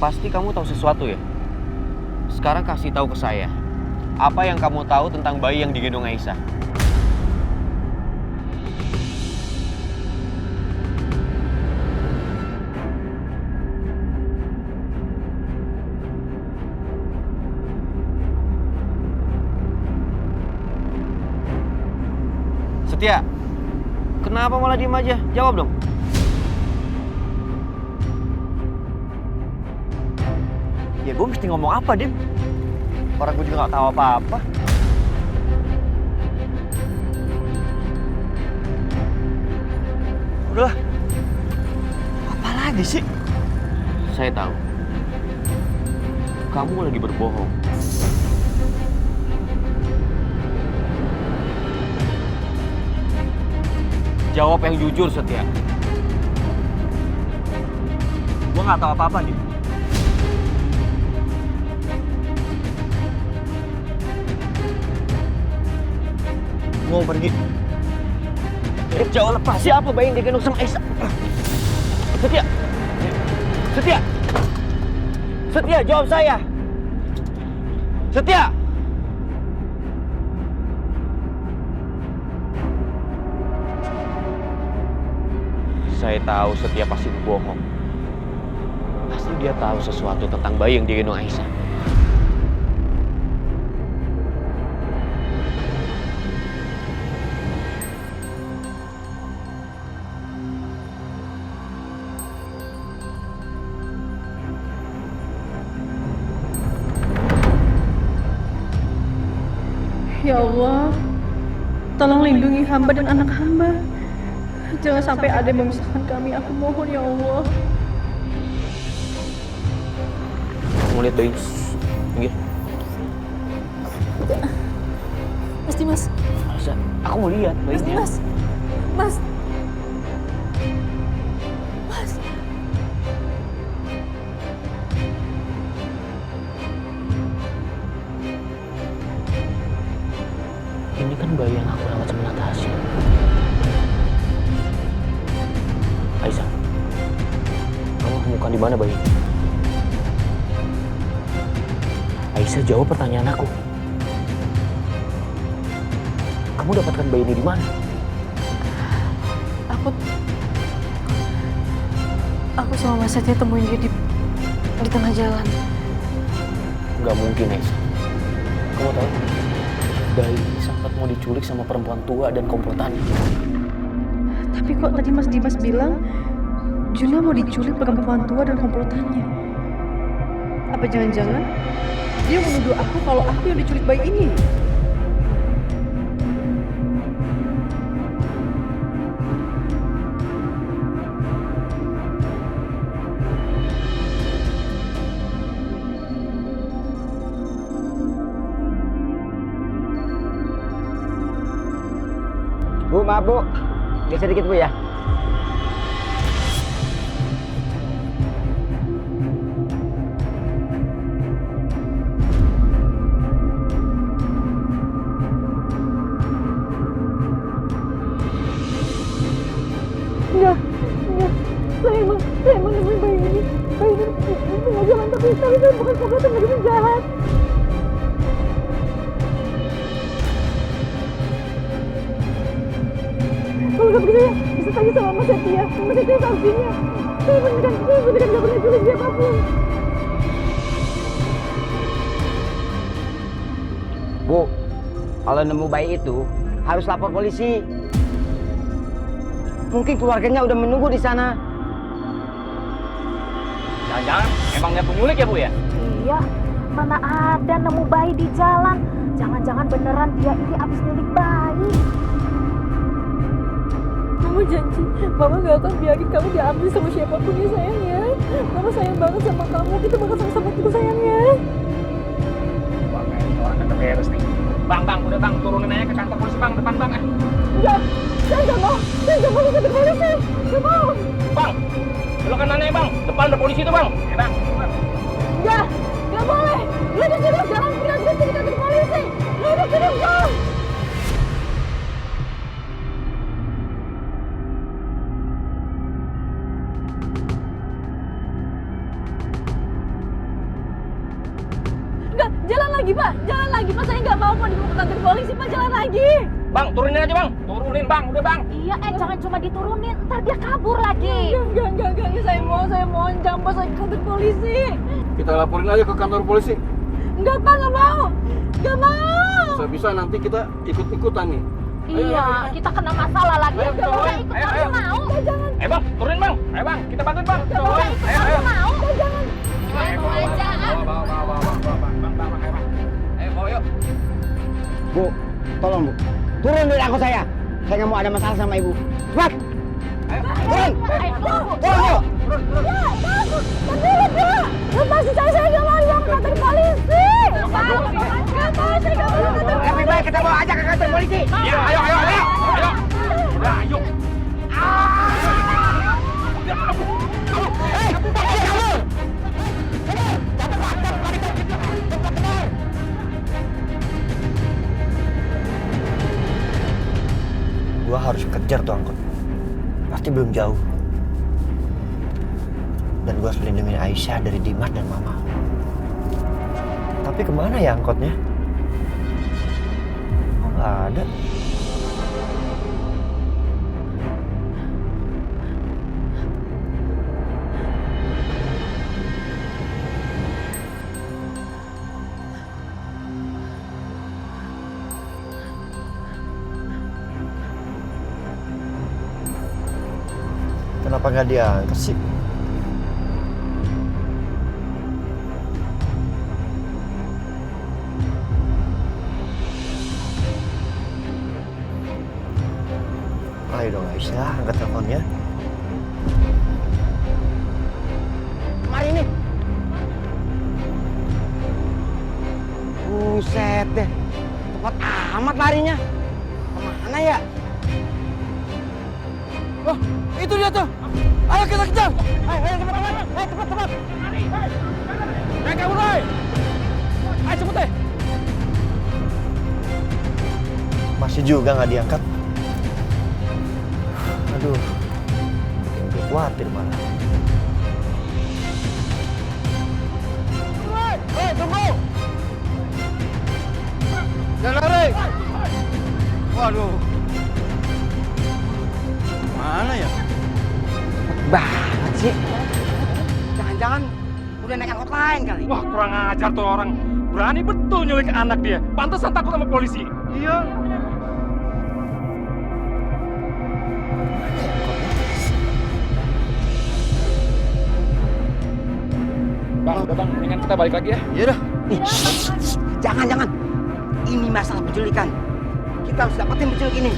Pasti kamu tahu sesuatu ya? Sekarang kasih tahu ke saya. Apa yang kamu tahu tentang bayi yang digendong Aisyah? Setia, kenapa malah diem aja? Jawab dong. Ya gue mesti ngomong apa, Dim? Orang gue juga gak tahu apa-apa. Udahlah. Apa lagi sih? Saya tahu. Kamu lagi berbohong. Jawab yang jujur, Setia. Gue gak tahu apa-apa, Dim. Mau pergi. Jawab lepas. Siapa bayi yang digendong sama Aisyah? Setia. Setia. Setia, jawab saya. Setia. Saya tahu Setia pasti berbohong. Pasti dia tahu sesuatu tentang bayi yang digendong Aisyah. Ya Allah, tolong lindungi hamba dan anak hamba. Jangan sampai ada yang memisahkan kami, aku mohon ya Allah. Mau lihat bayi? Pinggir. Mas Dimas. Masa? Aku mau lihat bayinya. Mas Dimas. Mas. Mas. Ini kan bayi yang aku rawat sama Natasha. Aisyah, kamu temukan di mana bayi? Aisyah, jawab pertanyaan aku. Kamu dapatkan bayi ini di mana? Aku sama Mas Setia temuin dia di tengah jalan. Nggak mungkin, Aisyah. Kamu tahu? Bayi ini sempat mau diculik sama perempuan tua dan komplotannya. Tapi kok tadi Mas Dimas bilang Juna mau diculik perempuan tua dan komplotannya? Apa jangan-jangan dia menuduh aku kalau aku yang diculik bayi ini? Bu, maaf Bu, geser dikit Bu ya. Enggak. Saya emang nemuin bayi ini. Bayi ini tengah jalan, tapi saya bukan komplotan, begitu jahat. Kalau nggak begitu ya, bisa tanya sama Mas Setia. Mas Setia saksinya. Saya beneran nggak pernah culik siapapun. Bu, kalau nemu bayi itu harus lapor polisi. Mungkin keluarganya udah menunggu di sana. Jangan-jangan emang lihat penculik ya, Bu ya? Iya, mana ada nemu bayi di jalan. Jangan-jangan beneran dia ini abis nyulik bayi. Mama janji, Mama gak akan biarin kamu diambil sama siapapun ya sayang ya. Mama sayang banget sama kamu, kita bakal sama-sama gitu sayang ya. Wah, kayaknya orang kagak beres nih. Bang, udah bang, turunin aja ke kantor polisi bang, depan bang. Enggak, saya nggak mau ke kantor polisi, nggak mau. Bang, belokan mana ya bang? Depan ada polisi itu bang. Ya bang. Nggak boleh. Lu disuruh jangan pernah berhenti di kantor polisi. Lu udah suruh dong. lagi Pak, jalan lagi Pak, saya nggak mau dibawa ke kantor polisi Pak, jalan lagi. Bang, turunin aja bang. Turunin bang, udah bang. Iya, jangan cuma diturunin, ntar dia kabur lagi. Enggak, saya mohon jangan bawa saya ke kantor polisi. Kita laporin aja ke kantor polisi. Enggak Pak, nggak mau. Bisa nanti kita ikut-ikutan nih. Iya, kita kena masalah lagi. Ayo, Udah coba. ikut Ayo, kamu ayo. mau? Bang, turunin bang. Ayo bang, kita bantuin bang. Udah ikut kamu mau? Bawa aja. Bawa. Bang, ayo bang. Ayo, bawa yuk. Bu, tolong Bu. Turun dari angkot saya. Saya nggak mau ada masalah sama Ibu. Cepat. Ayo. Turun. Turun yuk. Lepasin saya nggak mau dibawa ke kantor polisi. Nggak mau, saya nggak mau ke kantor polisi. Lebih baik kita bawa aja ke kantor polisi. Ya, ayo. Udah, ayo. Gua harus kejar tuh angkot. Pasti belum jauh. Dan gua harus lindungin Aisyah dari Dimas dan Mama. Tapi kemana ya angkotnya? Oh, nggak ada. Kenapa nggak diangkat sih? Ayo dong Aisyah, angkat teleponnya. Mari nih. Buset deh. Cepat amat larinya. Kemana ya? Oh, itu dia tuh. Ayo kita kejar. Ayo cepat. Ayo kabur, Roy. Ayo cepet deh. Masih juga nggak diangkat. Aduh, bikin gue khawatir malah. Hei, tunggu! Jangan lari! Waduh. Mana ya? Banget sih. Jangan-jangan udah naik angkot lain kali. Wah, kurang ajar tuh orang. Berani betul nyulik anak dia. Pantesan takut sama polisi. Iya. Bang, udah bang, mendingan kita balik lagi ya. Iya dah. Jangan. Ini masalah penculikan. Kita harus dapetin penculik ini.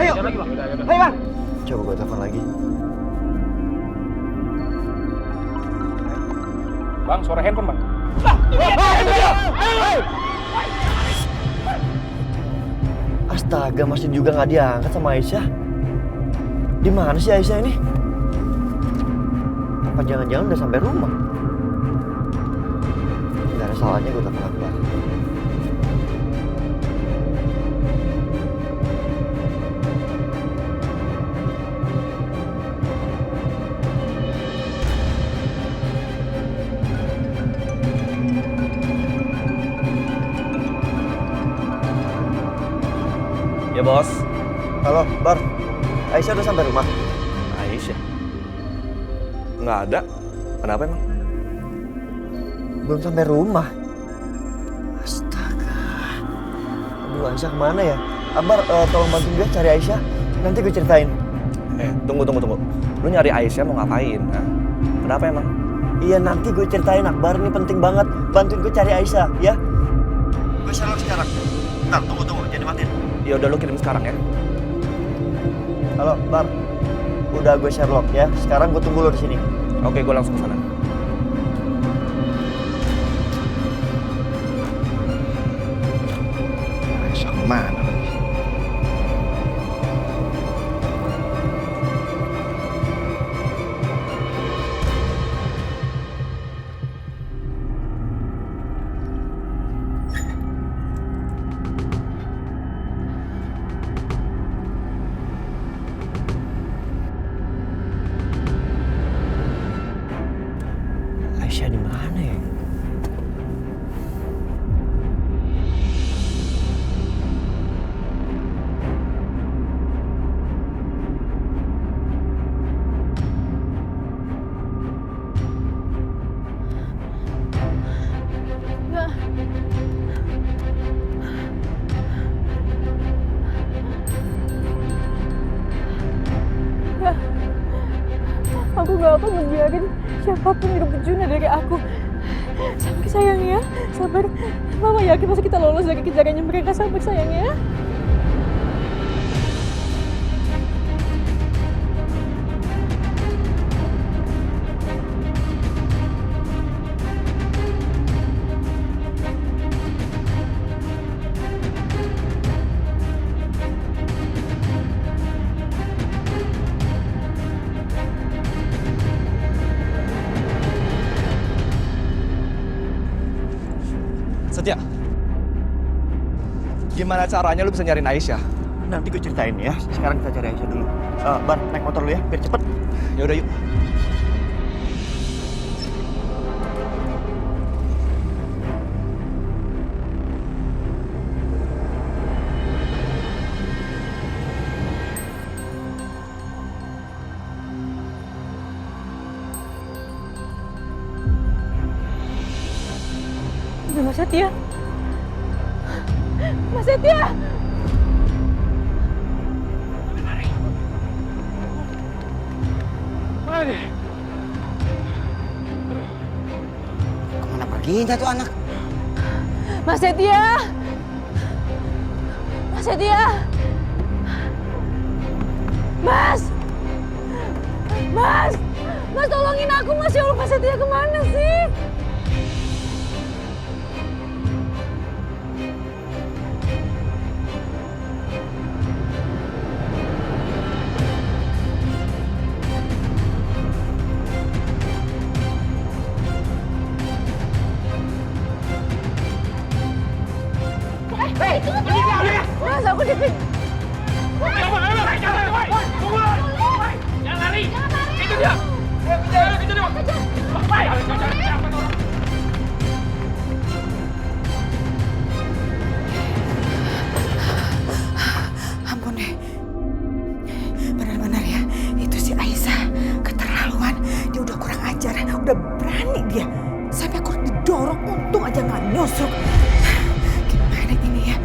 Ayo. Udah lagi bang. Udah. Ayo bang. Coba gue telepon lagi. Bang, suara handphone bang. Astaga, masih juga nggak diangkat sama Aisyah. Di mana sih Aisyah ini? Apa jangan-jangan udah sampai rumah? Gak ada salahnya gue telepon Akbar. Ya bos. Halo, Bar. Aisyah udah sampai rumah? Aisyah? Nggak ada. Kenapa emang? Belum sampai rumah. Astaga. Aduh, Aisyah kemana ya? Akbar, tolong bantuin gue cari Aisyah. Nanti gue ceritain. Tunggu. Lu nyari Aisyah mau ngapain? Hah? Kenapa emang? Iya, nanti gue ceritain Akbar. Ini penting banget. Bantuin gue cari Aisyah, ya? Gue Sherlock sekarang. Bentar, tunggu. Jangan dimatiin. Ya udah lu kirim sekarang ya. Halo, Bar. Udah gue Sherlock ya. Sekarang gue tunggu lo di sini. Oke, gue langsung ke sana. Aisyah kemana lagi? Aisyah di mana ya? gak akan ngebiarin siapapun ngerebut Juna dari aku. Sabar sayang ya, sabar. Mama yakin pasti kita lolos dari kejarannya mereka. Sabar sayang ya. Setia, gimana caranya lu bisa nyariin Aisyah? Nanti gue ceritain ya. Sekarang kita cari Aisyah dulu. Bar, naik motor lu ya, biar cepet. Ya udah yuk. Mas Setia. Mas Setia. Kemana perginya tuh anak? Mas Setia. Mas Setia. Mas. Mas. Mas tolongin aku Mas. Ya Allah, Mas Setia kemana sih? Mas, aku dikejar. Jangan lari! Itu dia! Kejar dia! Ampun deh. Benar-benar ya, itu si Aisyah keterlaluan. Dia udah kurang ajar, udah berani dia. Sampai aku didorong, untung aja nggak nyusuk. Gimana ini ya?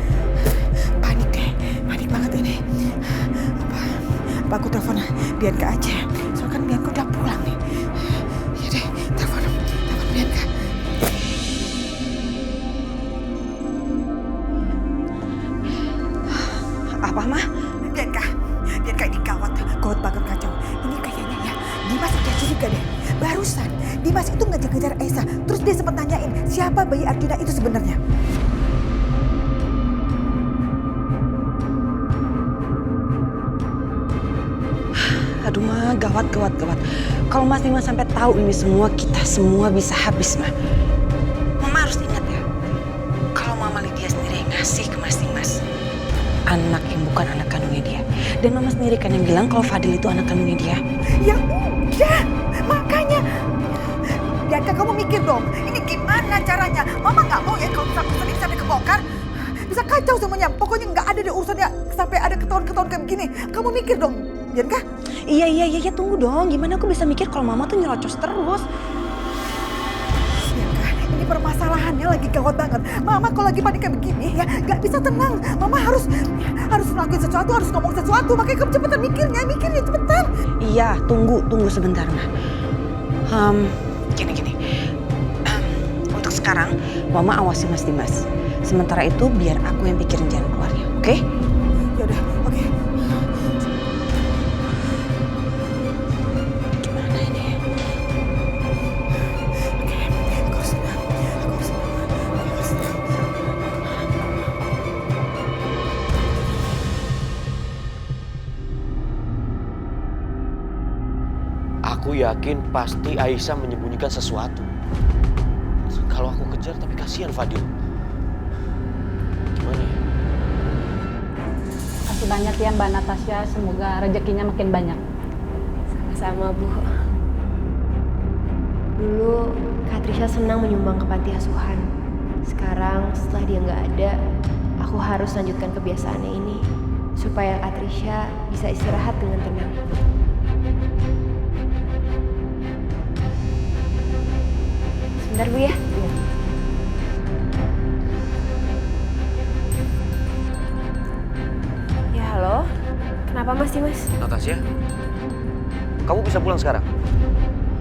Panik deh, panik banget ini. Apa aku telepon Bianca aja? Soalnya kan Bianca udah pulang nih. Ya deh, telepon Bianca. Apa mah? Bianca ini gawat banget kacau. Ini kayaknya ya, Dimas udah curiga deh. Barusan Dimas itu ngejar-ngejar Aisyah, terus dia sempat nanyain siapa bayi Arjuna itu sebenarnya. Aduh mah, gawat. Kalau Mas Dimas sampai tahu ini semua, kita semua bisa habis mah. Mama harus ingat ya, kalau Mama Lydia sendiri yang ngasih ke Mas Dimas anak yang bukan anak kandungnya dia. Dan Mama sendiri kan yang bilang kalau Fadil itu anak kandungnya dia. Ya udah, makanya. Bianca, kamu mikir dong, ini gimana caranya? Mama nggak mau ya kalau urusan ini sampai kebongkar. Bisa kacau semuanya, pokoknya nggak ada deh urusannya sampai ada ketahuan kayak begini. Kamu mikir dong, Bianca. Iya, tunggu dong. Gimana aku bisa mikir kalau Mama tuh nyerocos terus? Bianca, ini permasalahannya lagi gawat banget. Mama kalau lagi panik kayak begini ya nggak bisa tenang. Mama harus ngelakuin sesuatu, harus ngomong sesuatu. Makanya kamu cepetan mikirnya cepetan. Iya, tunggu sebentar mah. Gini. Untuk sekarang, Mama awasi Mas Dimas. Sementara itu biar aku yang pikirin jalan keluarnya, oke? Yaudah, oke. Gimana ini? Oke, aku harus senang. Aku yakin pasti Aisyah menyembunyikan sesuatu. Kalau aku kejar tapi kasihan Fadil. Gimana ya? Kasih banyak ya Mbak Natasha, semoga rezekinya makin banyak. Sama-sama Bu. Dulu Kak Trisha senang menyumbang ke panti asuhan. Sekarang setelah dia nggak ada, aku harus lanjutkan kebiasaannya ini supaya Kak Trisha bisa istirahat dengan tenang. Sebentar Bu ya. Ya halo, kenapa Mas Dimas? Natasha, kamu bisa pulang sekarang?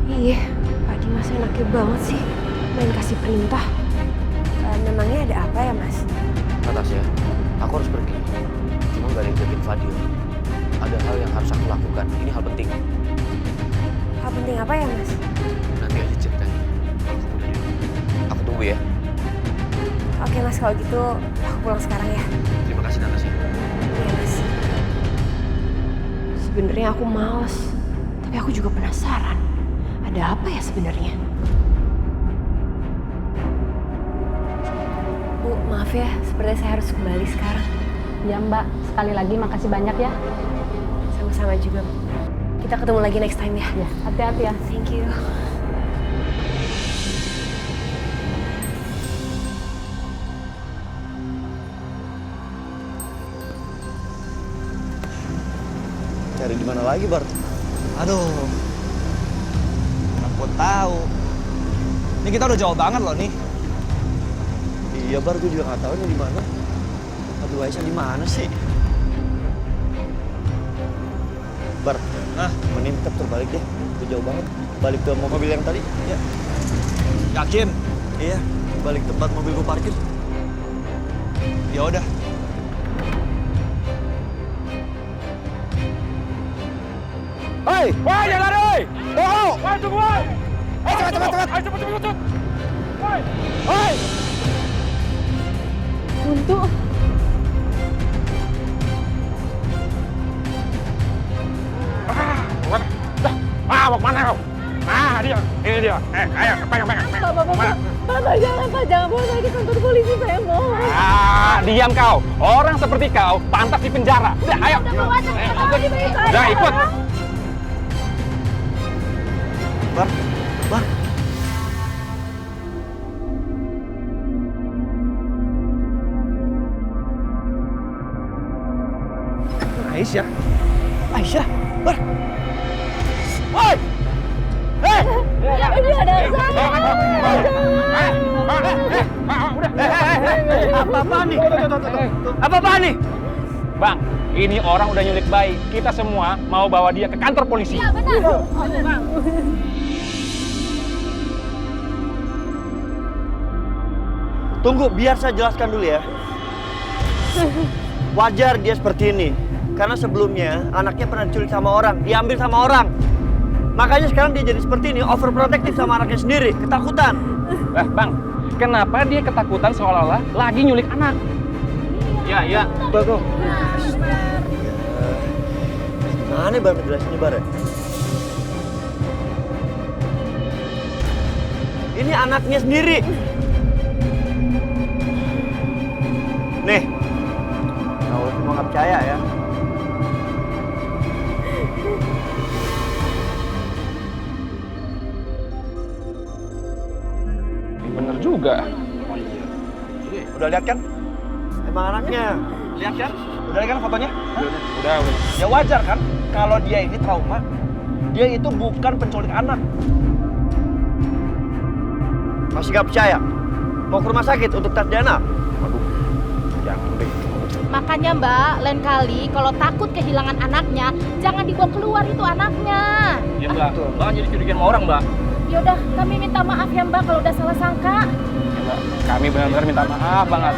Iya, Pak Dimas enaknya banget sih. Main kasih perintah. Memangnya ada apa ya, Mas? Natasya, aku harus pergi. Cuma gak ada yang jagain Fadil. Ada hal yang harus aku lakukan. Ini hal penting. Hal penting apa ya, Mas? Nanti aja ceritanya. Kalau kamu udah di rumah. Aku tunggu ya. Oke, Mas, kalau gitu aku pulang sekarang ya. Terima kasih Natasya. Iya, Mas. Sebenarnya aku males, tapi aku juga penasaran. Ada apa ya sebenarnya? Bu, maaf ya, sepertinya saya harus kembali sekarang. Ya Mbak, sekali lagi makasih banyak ya. Sama-sama juga. Kita ketemu lagi next time ya. Ya, hati-hati ya. Thank you. Cari di mana lagi, Bar? Aduh. Aku tahu. Ini kita udah jauh banget loh nih. Iya, Bar, gue juga nggak tahu nih di mana. Aduh, Aisyah di mana sih? Bar, mending kita putar balik deh. Udah jauh banget. Balik ke mobil yang tadi, ya. Yakin? Iya, balik tempat mobil gue parkir. Ya udah. Hei, woi, jangan lari, woi! Oh, woi, tunggu, woi! Cepat. Ayo, cepet! Woi! Woi! Untuk Mau kemana kau? Dia. Ini dia. Ayo, pegang. Bapak jangan, Pak. Jangan bawa saya ke kantor polisi, saya mohon. Diam kau. Orang seperti kau pantas di penjara. Udah, ayo. Udah, ikut. Bar. Aisyah, Bar. Woi! Hei! Ini ada saya. Apa-apaan nih? Bang, ini orang udah nyulik bayi. Kita semua mau bawa dia ke kantor polisi. Ya benar. Tunggu, biar saya jelaskan dulu ya. Wajar dia seperti ini. Karena sebelumnya anaknya pernah diculik sama orang, diambil sama orang. Makanya sekarang dia jadi seperti ini, overprotective sama anaknya sendiri, ketakutan. Bang, kenapa dia ketakutan seolah-olah lagi nyulik anak? Iya. Bagus. Gimana Bar ngejelasinnya, Bar? Ini anaknya sendiri. Nih, kalau semua nggak percaya ya. Bener juga. Udah lihat kan? Emang anaknya. Lihat kan? Udah lihat kan fotonya? Udah. Ya wajar kan? Kalau dia ini trauma, dia itu bukan penculik anak. Masih nggak percaya? Mau ke rumah sakit untuk tes DNA? Waduh, jangan deh. Makanya Mbak, lain kali kalau takut kehilangan anaknya, jangan dibawa keluar itu anaknya. Iya Mbak, Mbak jadi curigaan sama orang Mbak. Yaudah, kami minta maaf ya Mbak kalau udah salah sangka. Ya, Mbak, kami benar-benar minta maaf banget.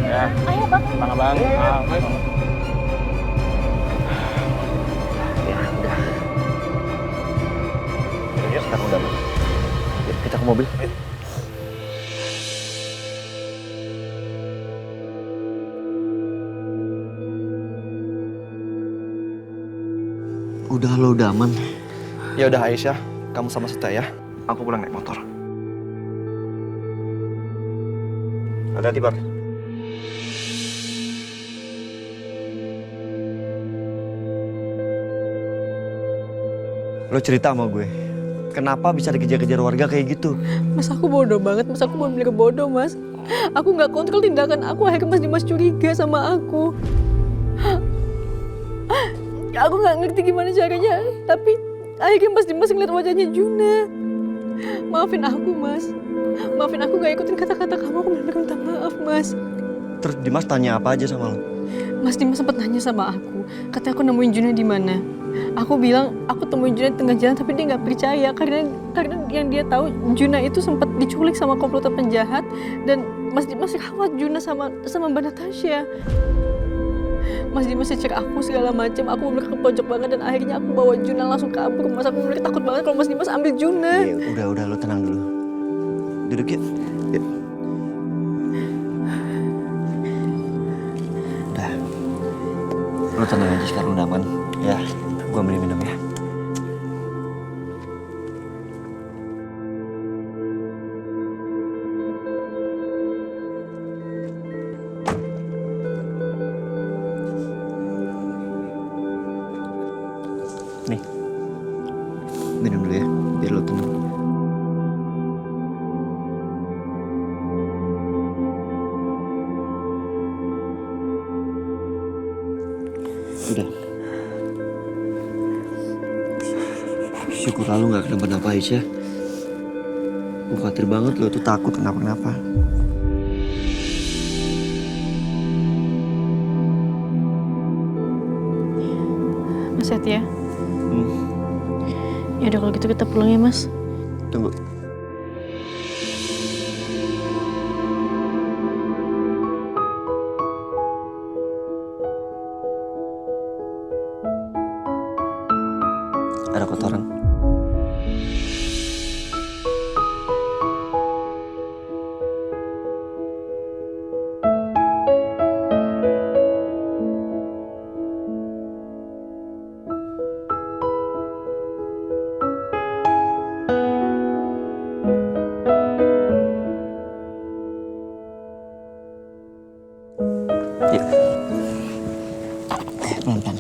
Ya, Ayo Bang. Bang, maaf. Yuk, sekarang udah aman. Yuk, kita ke mobil. Udah aman. Ya udah Aisyah, kamu sama Sita ya. Aku pulang naik motor. Hati-hati, Bar. Lo cerita sama gue, kenapa bisa dikejar-kejar warga kayak gitu? Mas, aku bodoh banget. Mas, aku bener-bener bodoh, Mas. Aku nggak kontrol tindakan aku. Akhirnya Mas Dimas curiga sama aku. Aku nggak ngerti gimana caranya. Tapi akhirnya Mas Dimas ngeliat wajahnya Juna. Maafin aku, Mas. Maafin aku nggak ikutin kata-kata kamu. Aku bener-bener minta maaf, Mas. Terus Dimas tanya apa aja sama lo? Mas Dimas sempat nanya sama aku. Katanya aku nemuin Juna di mana. Aku bilang aku temuin Juna di tengah jalan, tapi dia nggak percaya karena yang dia tahu Juna itu sempat diculik sama komplotan penjahat dan Mas Dimas rawat Juna sama Mbak Natasha. Mas Dimas cecer aku segala macam, aku bener ke pojok banget dan akhirnya aku bawa Juna langsung kabur. Mas aku bener takut banget kalau Mas Dimas ambil Juna. Udah lo tenang dulu. Duduk yuk. Yuk. Udah. Lo tenang aja sekarang, udah aman. Ya, gua beli minum ya. Nih, minum dulu ya, biar lo tenang. Udah. Syukurlah lu gak kenapa-napa, Aisyah. Gue khawatir banget lo tuh takut kenapa-napa. Mas Setia. Ya udah kalau gitu kita pulang ya, Mas. Tunggu. Ada kotoran. Yuk. Pelan-pelan.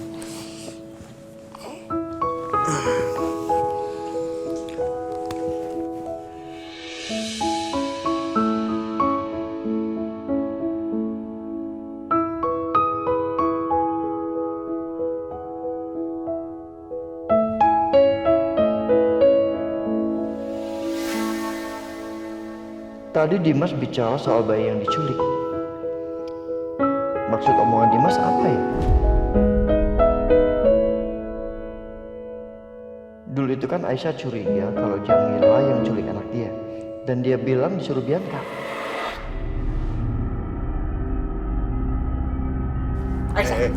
Tadi Dimas bicara soal bayi yang diculik. Maksud omongan Dimas apa ya? Dulu itu kan Aisyah curiga kalau Jamila yang culik anak dia. Dan dia bilang disuruh Bianca. Aisyah.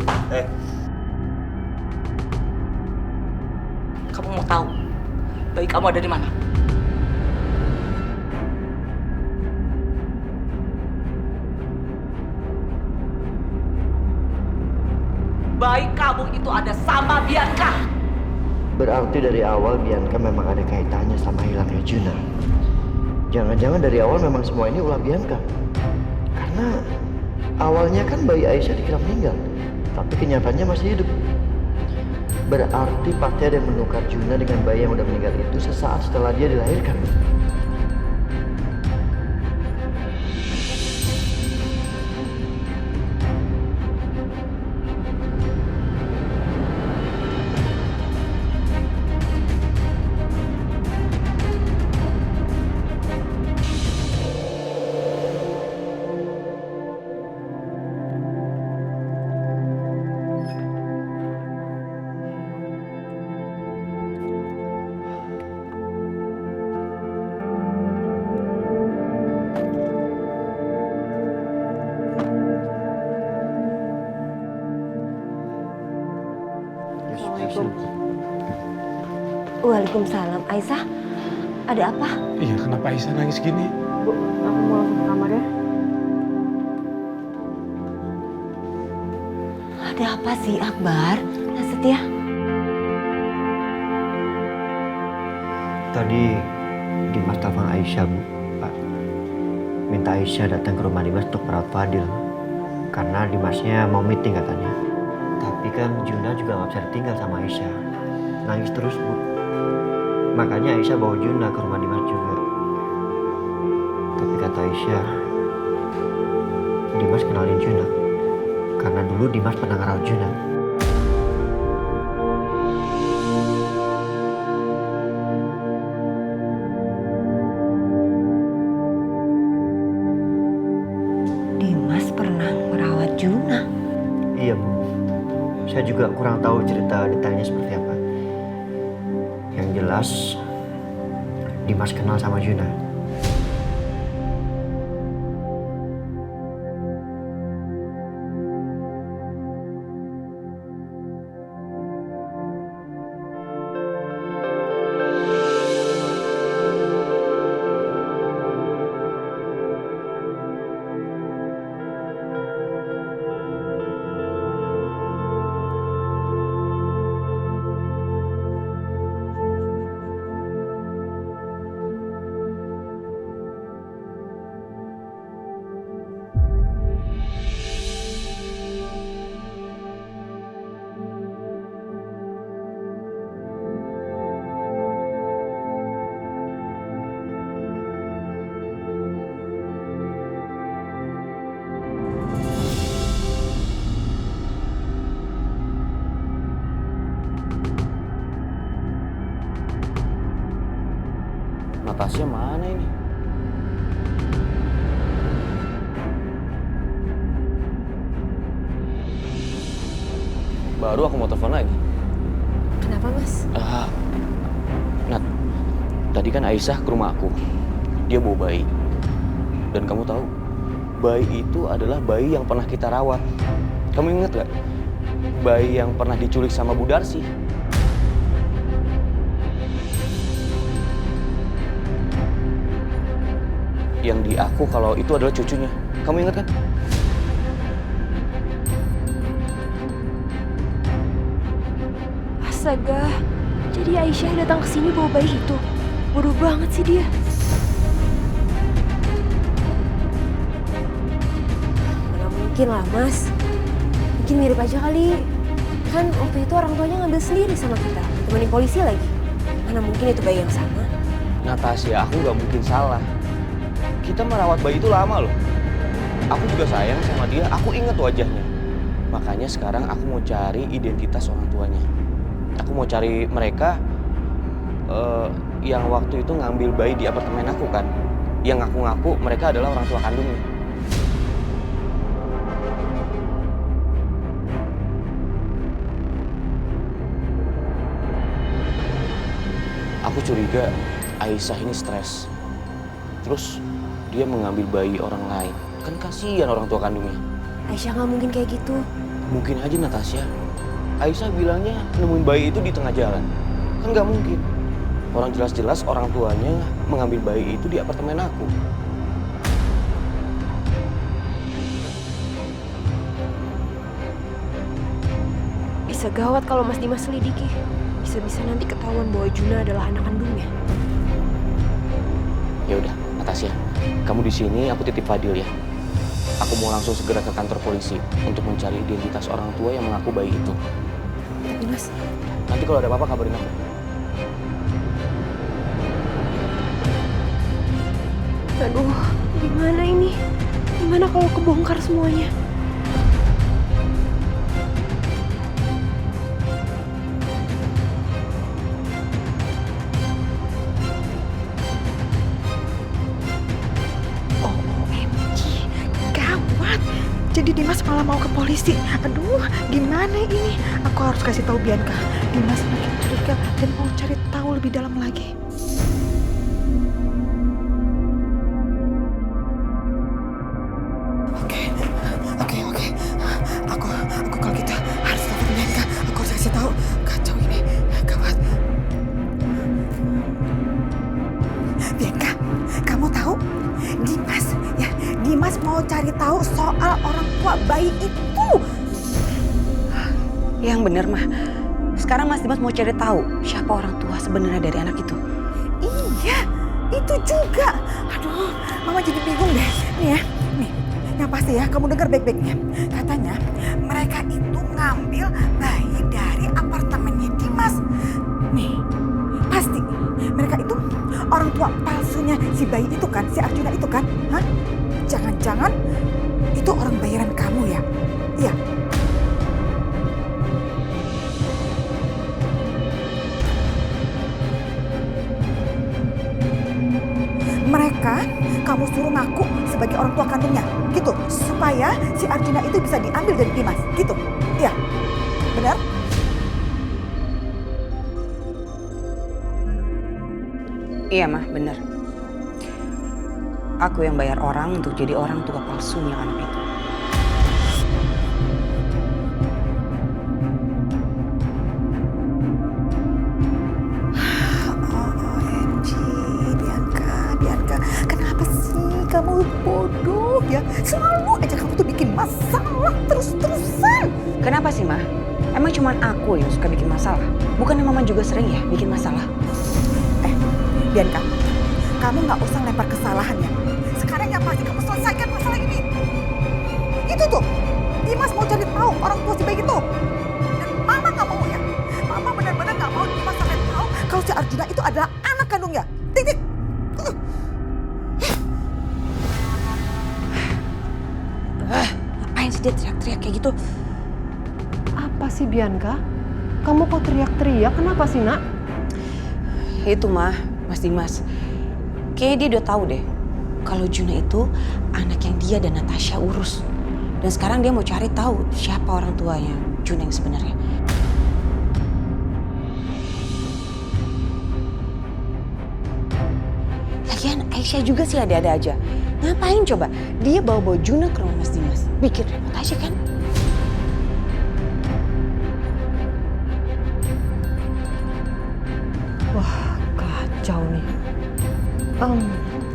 Kamu mau tahu bayi kamu ada di mana? Bayi kamu itu ada sama Bianca. Berarti dari awal Bianca memang ada kaitannya sama hilangnya Juna. Jangan-jangan dari awal memang semua ini ulah Bianca. Karena awalnya kan bayi Aisyah dikira meninggal, tapi kenyataannya masih hidup. Berarti pasti ada yang menukar Juna dengan bayi yang udah meninggal itu sesaat setelah dia dilahirkan. Waalaikumsalam. Aisyah, ada apa? Iya, kenapa Aisyah nangis gini? Bu, aku mau langsung ke kamar ya. Ada apa sih, Akbar? Mas Setia? Tadi Dimas telepon Aisyah, Bu. Pak, minta Aisyah datang ke rumah Dimas untuk merawat Fadil. Karena Dimasnya mau meeting katanya. Tapi kan Juna juga nggak bisa ditinggal sama Aisyah. Nangis terus, Bu. Makanya Aisyah bawa Juna ke rumah Dimas juga. Tapi kata Aisyah, Dimas kenalin Juna. Karena dulu Dimas pernah ngerawat Juna. Dimas pernah merawat Juna. Iya, Bu. Saya juga kurang tahu cerita detailnya seperti apa. Yang jelas, Dimas kenal sama Juna. Natasha mana ini? Baru aku mau telepon lagi. Kenapa, Mas? Nat, tadi kan Aisyah ke rumah aku. Dia bawa bayi. Dan kamu tahu, bayi itu adalah bayi yang pernah kita rawat. Kamu ingat gak? Bayi yang pernah diculik sama Bu Darsi. Yang diaku kalau itu adalah cucunya. Kamu ingat kan? Astaga, jadi Aisyah datang ke sini bawa bayi itu. Bodoh banget sih dia. Mana mungkin lah, Mas. Mungkin mirip aja kali. Kan waktu itu orang tuanya ngambil sendiri sama kita. Temenin polisi lagi. Mana mungkin itu bayi yang sama. Natasha, aku nggak mungkin salah. Kita merawat bayi itu lama loh. Aku juga sayang sama dia, aku ingat wajahnya. Makanya sekarang aku mau cari identitas orang tuanya. Aku mau cari mereka yang waktu itu ngambil bayi di apartemen aku kan. Yang ngaku-ngaku mereka adalah orang tua kandungnya. Aku curiga Aisyah ini stres. Terus dia mengambil bayi orang lain. Kan kasihan orang tua kandungnya. Aisyah nggak mungkin kayak gitu. Mungkin aja Natasha. Aisyah bilangnya nemuin bayi itu di tengah jalan. Kan nggak mungkin. Orang jelas-jelas orang tuanya mengambil bayi itu di apartemen aku. Bisa gawat kalau Mas Dimas selidiki. Bisa-bisa nanti ketahuan bahwa Juna adalah anak kandungnya. Ya udah, Natasha, kamu di sini, aku titip Fadil ya. Aku mau langsung segera ke kantor polisi untuk mencari identitas orang tua yang mengaku bayi itu. Tapi Mas, nanti kalau ada apa-apa kabarin aku. Aduh, gimana ini? Gimana kalau kebongkar semuanya? Jadi Dimas malah mau ke polisi. Aduh, gimana ini? Aku harus kasih tahu Bianca. Dimas makin curiga dan mau cari tahu lebih dalam lagi. Oke. Aku kalau gitu harus telepon Bianca. Aku harus kasih tahu. Kacau ini, gawat. Bianca, kamu tahu? Dimas mau cari tahu soal orang tua bayi itu. Yang bener mah. Sekarang Mas Dimas mau cari tahu siapa orang tua sebenarnya dari anak itu. Iya, itu juga. Aduh, Mama jadi bingung deh. Nih ya, yang pasti ya, kamu dengar baik-baiknya. Katanya mereka itu ngambil bayi dari apartemennya Dimas. Nih, pasti mereka itu orang tua palsunya si bayi itu kan, si Arjuna itu kan? Hah? Jangan-jangan itu orang bayaran kamu ya? Iya. Mereka kamu suruh ngaku sebagai orang tua kandungnya, gitu. Supaya si Arjuna itu bisa diambil dari Dimas, gitu. Iya, benar. benar? Iya mah, bener. Aku yang bayar orang untuk jadi orang tua palsunya anak itu. OMG, Bianca, kenapa sih kamu bodoh ya? Selalu aja kamu tuh bikin masalah terus-terusan. Kenapa sih, Mah? Emang cuman aku yang suka bikin masalah? Bukannya Mama juga sering ya bikin masalah? Bianca, kamu nggak usah lempar kesalahan ya. Sekarang yang pasti kamu selesaikan masalah ini. Itu tuh, Dimas mau cari tahu orang tua si bayi itu. Dan Mama nggak mau ya. Mama benar-benar nggak mau Dimas sampai tahu kalau si Arjuna itu adalah anak kandungnya. Titik. Ngapain sih dia teriak-teriak kayak gitu? Apa sih Bianca? Kamu kok teriak-teriak? Kenapa sih nak? Itu mah, Mas Dimas. Kayaknya dia udah tahu deh kalau Juna itu anak yang dia dan Natasha urus. Dan sekarang dia mau cari tahu siapa orang tuanya Juna yang sebenarnya. Lagian Aisyah juga sih ada-ada aja. Ngapain coba dia bawa-bawa Juna ke rumah Mas Dimas? Bikin repot aja kan? Wah, kacau nih.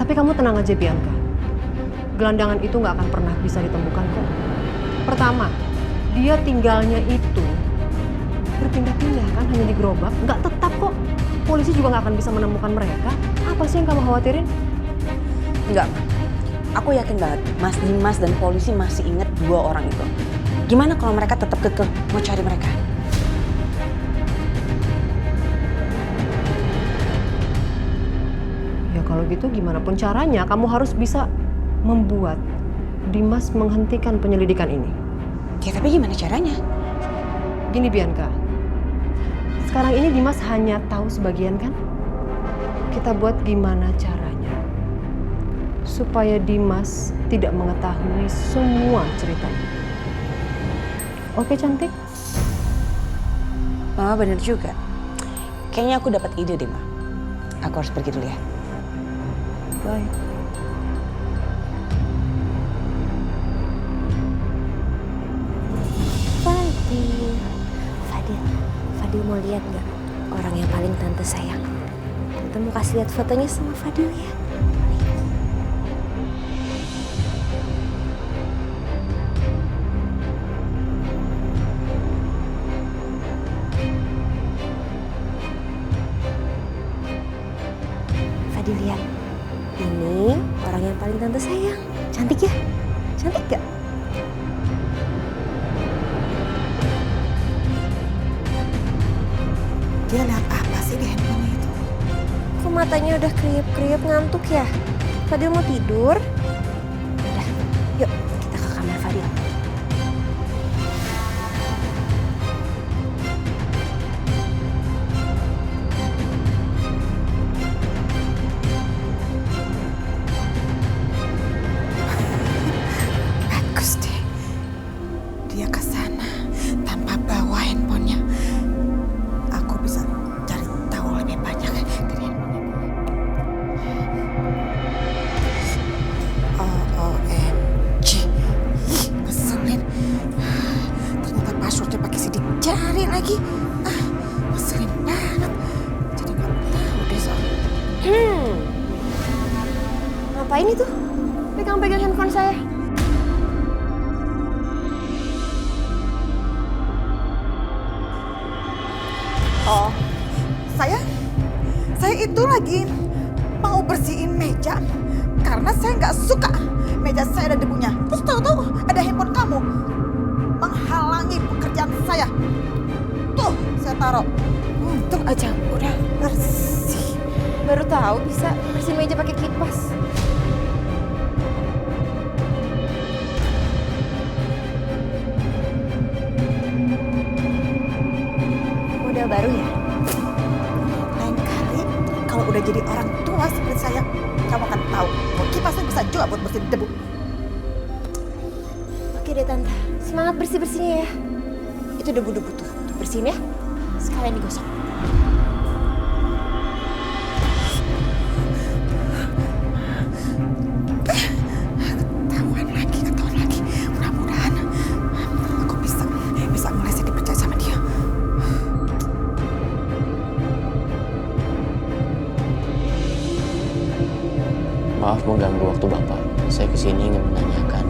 Tapi kamu tenang aja Bianca. Gelandangan itu nggak akan pernah bisa ditemukan kok. Pertama, dia tinggalnya itu berpindah-pindah kan, hanya di gerobak. Nggak tetap kok. Polisi juga nggak akan bisa menemukan mereka. Apa sih yang kamu khawatirin? Enggak, aku yakin banget Mas Dimas dan polisi masih ingat dua orang itu. Gimana kalau mereka tetap kekeh mau cari mereka? Ya kalau gitu gimana pun caranya kamu harus bisa membuat Dimas menghentikan penyelidikan ini. Ya tapi gimana caranya? Gini Bianca, sekarang ini Dimas hanya tahu sebagian kan? Kita buat gimana caranya supaya Dimas tidak mengetahui semua ceritanya. Oke cantik? Mama bener juga. Kayaknya aku dapat ide deh, Ma. Aku harus pergi dulu ya. Bye. Fadil mau lihat nggak orang yang paling tante sayang? Tante mau kasih lihat fotonya sama Fadil ya. Fadil lihat, ini orang yang paling tante sayang. Cantik ya? Cantik gak? Dia lihat apa sih di handphone itu? Kok matanya udah kriuk-kriuk ngantuk ya? Fadil mau tidur? Udah, yuk kita ke kamar Fadil. Bagus deh. Dia ke sana tanpa bawa handphonenya. Aku bisa cari tahu lebih banyak dari handphonenya. OMG. Ih, ngeselin. Ternyata passwordnya pakai sidik jari lagi. Ngeselin banget. Jadi nggak tahu deh soal. Ngapain itu? Pegang-pegang handphone saya. Oh, saya itu lagi mau bersihin meja karena saya nggak suka meja saya ada debunya. Terus tahu-tahu ada handphone kamu menghalangi pekerjaan saya. Tuh, saya taruh. Untung aja udah bersih. Baru tahu bisa bersih meja pakai kipas. Model baru ya? Lain kali kalau udah jadi orang tua seperti saya, kamu akan tahu kalau kipasnya bisa juga buat bersihin debu. Oke deh Tante, semangat bersih-bersihnya ya. Itu debu-debu tuh. Bersihin ya. Sekalian digosok. Ketahuan lagi. Mudah-mudahan aku bisa ngelesin dipercaya sama dia. Maaf mengganggu waktu Bapak. Saya kesini ingin menanyakan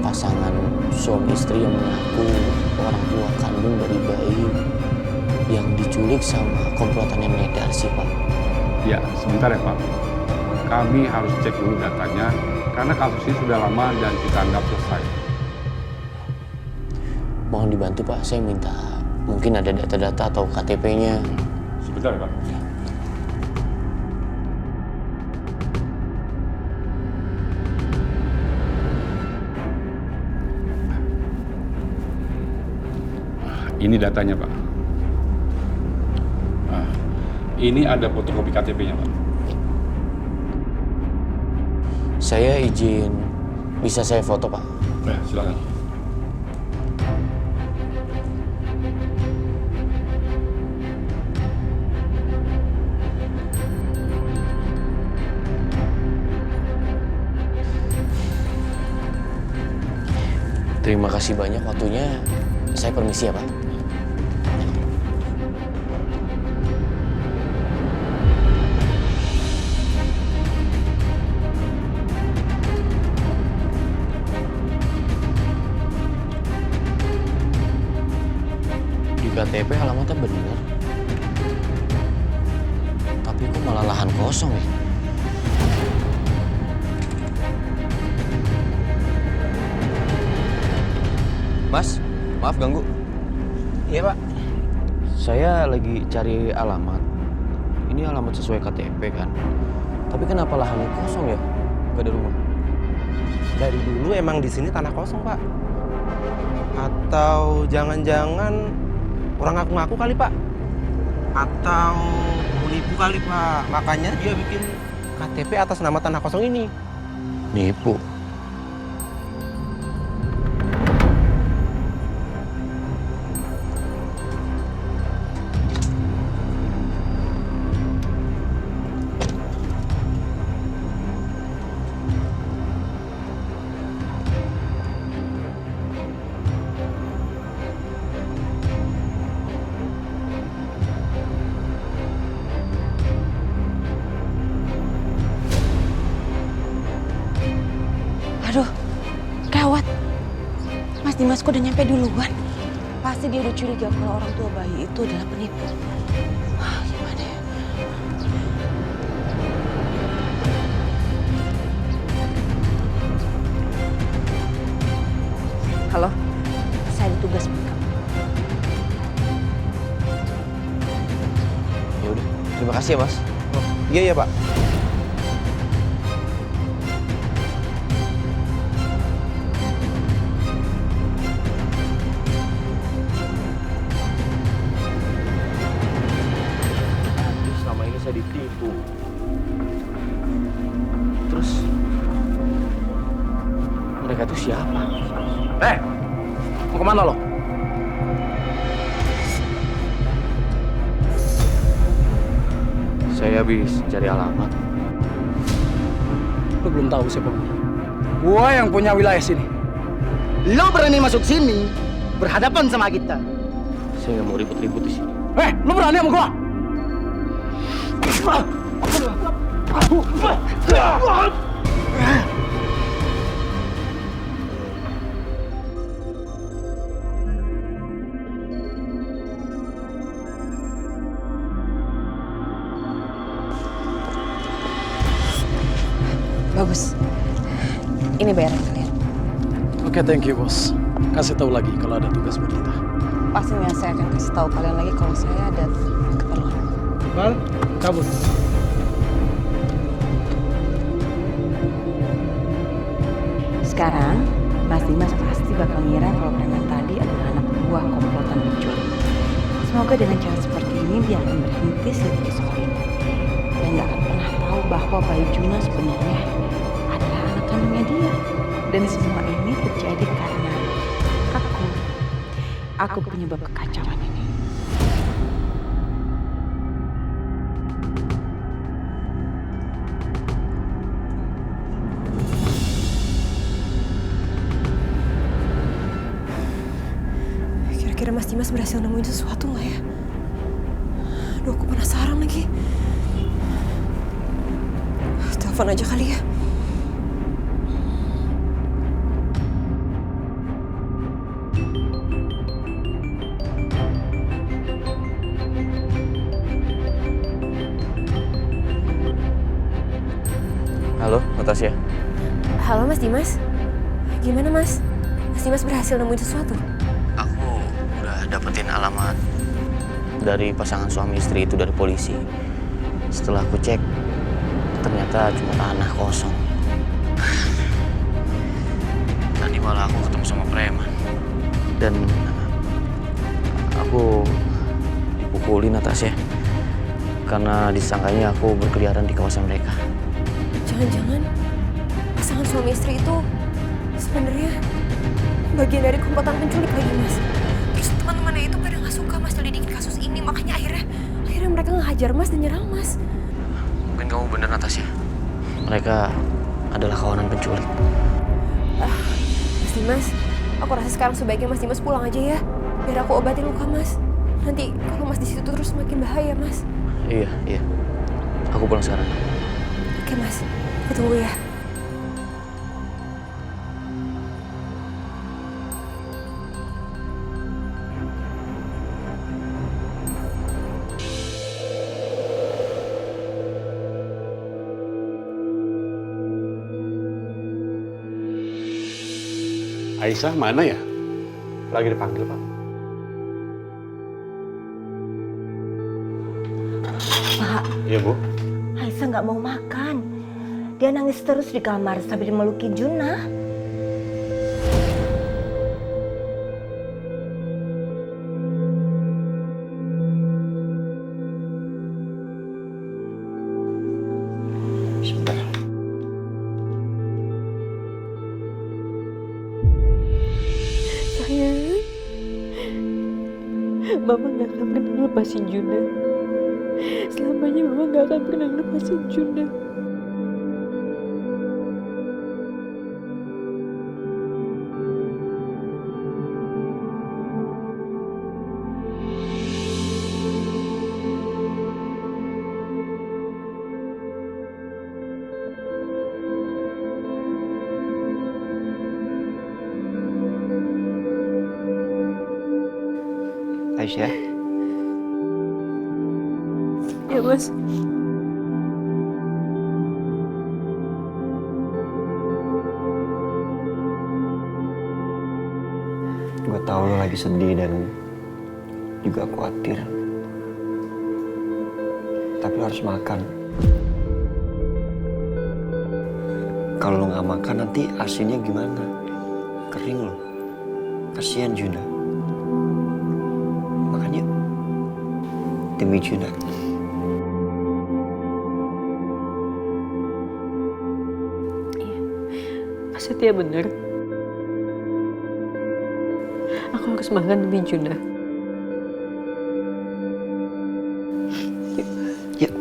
pasangan suami istri yang mengaku orang tua kandung dari bayi yang diculik sama komplotan yang Nenek Darsi, Pak. Ya, sebentar ya Pak. Kami harus cek dulu datanya karena kasus ini sudah lama dan kita anggap selesai. Mohon dibantu Pak, saya minta mungkin ada data-data atau KTP-nya. Sebentar ya Pak. Ini datanya, Pak. Nah, ini ada fotokopi KTP-nya, Pak. Saya izin, bisa saya foto, Pak? Ya, silakan. Terima kasih banyak waktunya. Saya permisi ya, Pak. Di KTP alamatnya benar. Tapi kok malah lahan kosong ya? Mas, maaf ganggu. Iya, Pak. Saya lagi cari alamat. Ini alamat sesuai KTP kan? Tapi kenapa lahannya kosong ya? Gak ada rumah. Dari dulu emang di sini tanah kosong, Pak. Atau jangan-jangan orang ngaku-ngaku kali, Pak. Atau menipu kali, Pak. Makanya dia bikin KTP atas nama tanah kosong ini. Nipu? Aduh, gawat. Mas Dimas kok udah nyampe duluan? Pasti dia udah curiga kalau orang tua bayi itu adalah penipu. Wah, gimana ya? Halo, saya ada tugas buat kamu. Ya udah, terima kasih ya, Mas. Oh, iya, Pak. Selama ini saya ditipu. Terus mereka itu siapa? Mau kemana lo? Saya habis cari alamat. Lo belum tahu siapa gue. Gue yang punya wilayah sini. Lo berani masuk sini, berhadapan sama kita. Saya nggak mau ribut-ribut di sini. Lo berani sama gue? Bagus. Ini bayaran kalian. Oke, thank you, bos. Kasih tahu lagi kalau ada tugas buat kita. Pastinya saya akan kasih tahu kalian lagi kalau saya ada keperluan. Bal, kabut. Sekarang, Mas Dimas pasti bakal ngira kalau preman tadi adalah anak buah komplotan penculik. Semoga dengan cara seperti ini dia akan berhenti selidiki soal ini. Dan nggak akan pernah tahu bahwa bayi Juna sebenarnya adalah anak kandungnya dia. Dan semua ini terjadi karena aku penyebab kekacauan ini. Kira-kira Mas Dimas berhasil nemuin sesuatu nggak ya? Aduh, aku penasaran lagi. Telepon aja kali ya. Halo, Natasha. Halo Mas Dimas. Gimana Mas? Mas Dimas berhasil nemuin sesuatu? Aku udah dapetin alamat dari pasangan suami istri itu dari polisi. Setelah aku cek, ternyata cuma tanah kosong. Tadi malah aku ketemu sama preman. Dan aku dipukulin Natasha karena disangkanya aku berkeliaran di kawasan mereka. Jangan-jangan pasangan suami istri itu sebenarnya bagian dari komplotan penculik lagi Mas. Terus teman-temannya itu pada nggak suka Mas lidikin kasus ini, makanya akhirnya mereka ngehajar Mas dan nyerang Mas. Mungkin kamu bener Natasha. Mereka adalah kawanan penculik. Mas Dimas, aku rasa sekarang sebaiknya Mas Dimas pulang aja ya, biar aku obatin luka Mas. Nanti kalau Mas di situ terus makin bahaya Mas. Iya. Aku pulang sekarang. Oke Mas, aku tunggu ya. Aisyah mana ya? Lagi dipanggil, Pak. Pak. Iya, Bu. Aisyah nggak mau makan. Dia nangis terus di kamar sambil meluki Junah. Sebentar. Sayang, Mama gak akan pernah lepasin Junah. Selamanya Mama gak akan pernah lepasin Junah. Aisyah. Ya Mas. Gue tahu lo lagi sedih dan juga khawatir. Tapi lo harus makan. Kalau lo nggak makan nanti asinnya gimana? Kering lo. Kasihan Junah. Makan yuk. Demi Junah. Setia bener. Aku harus makan demi Junah. Yuk.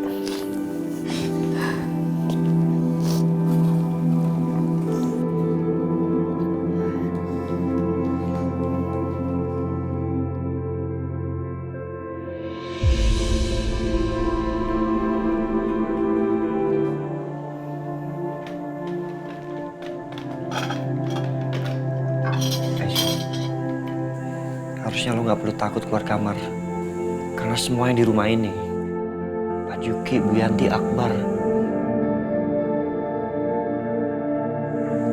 Harusnya lo gak perlu takut keluar kamar. Karena semua yang di rumah ini, Pak Juki, Bu Yanti, Akbar,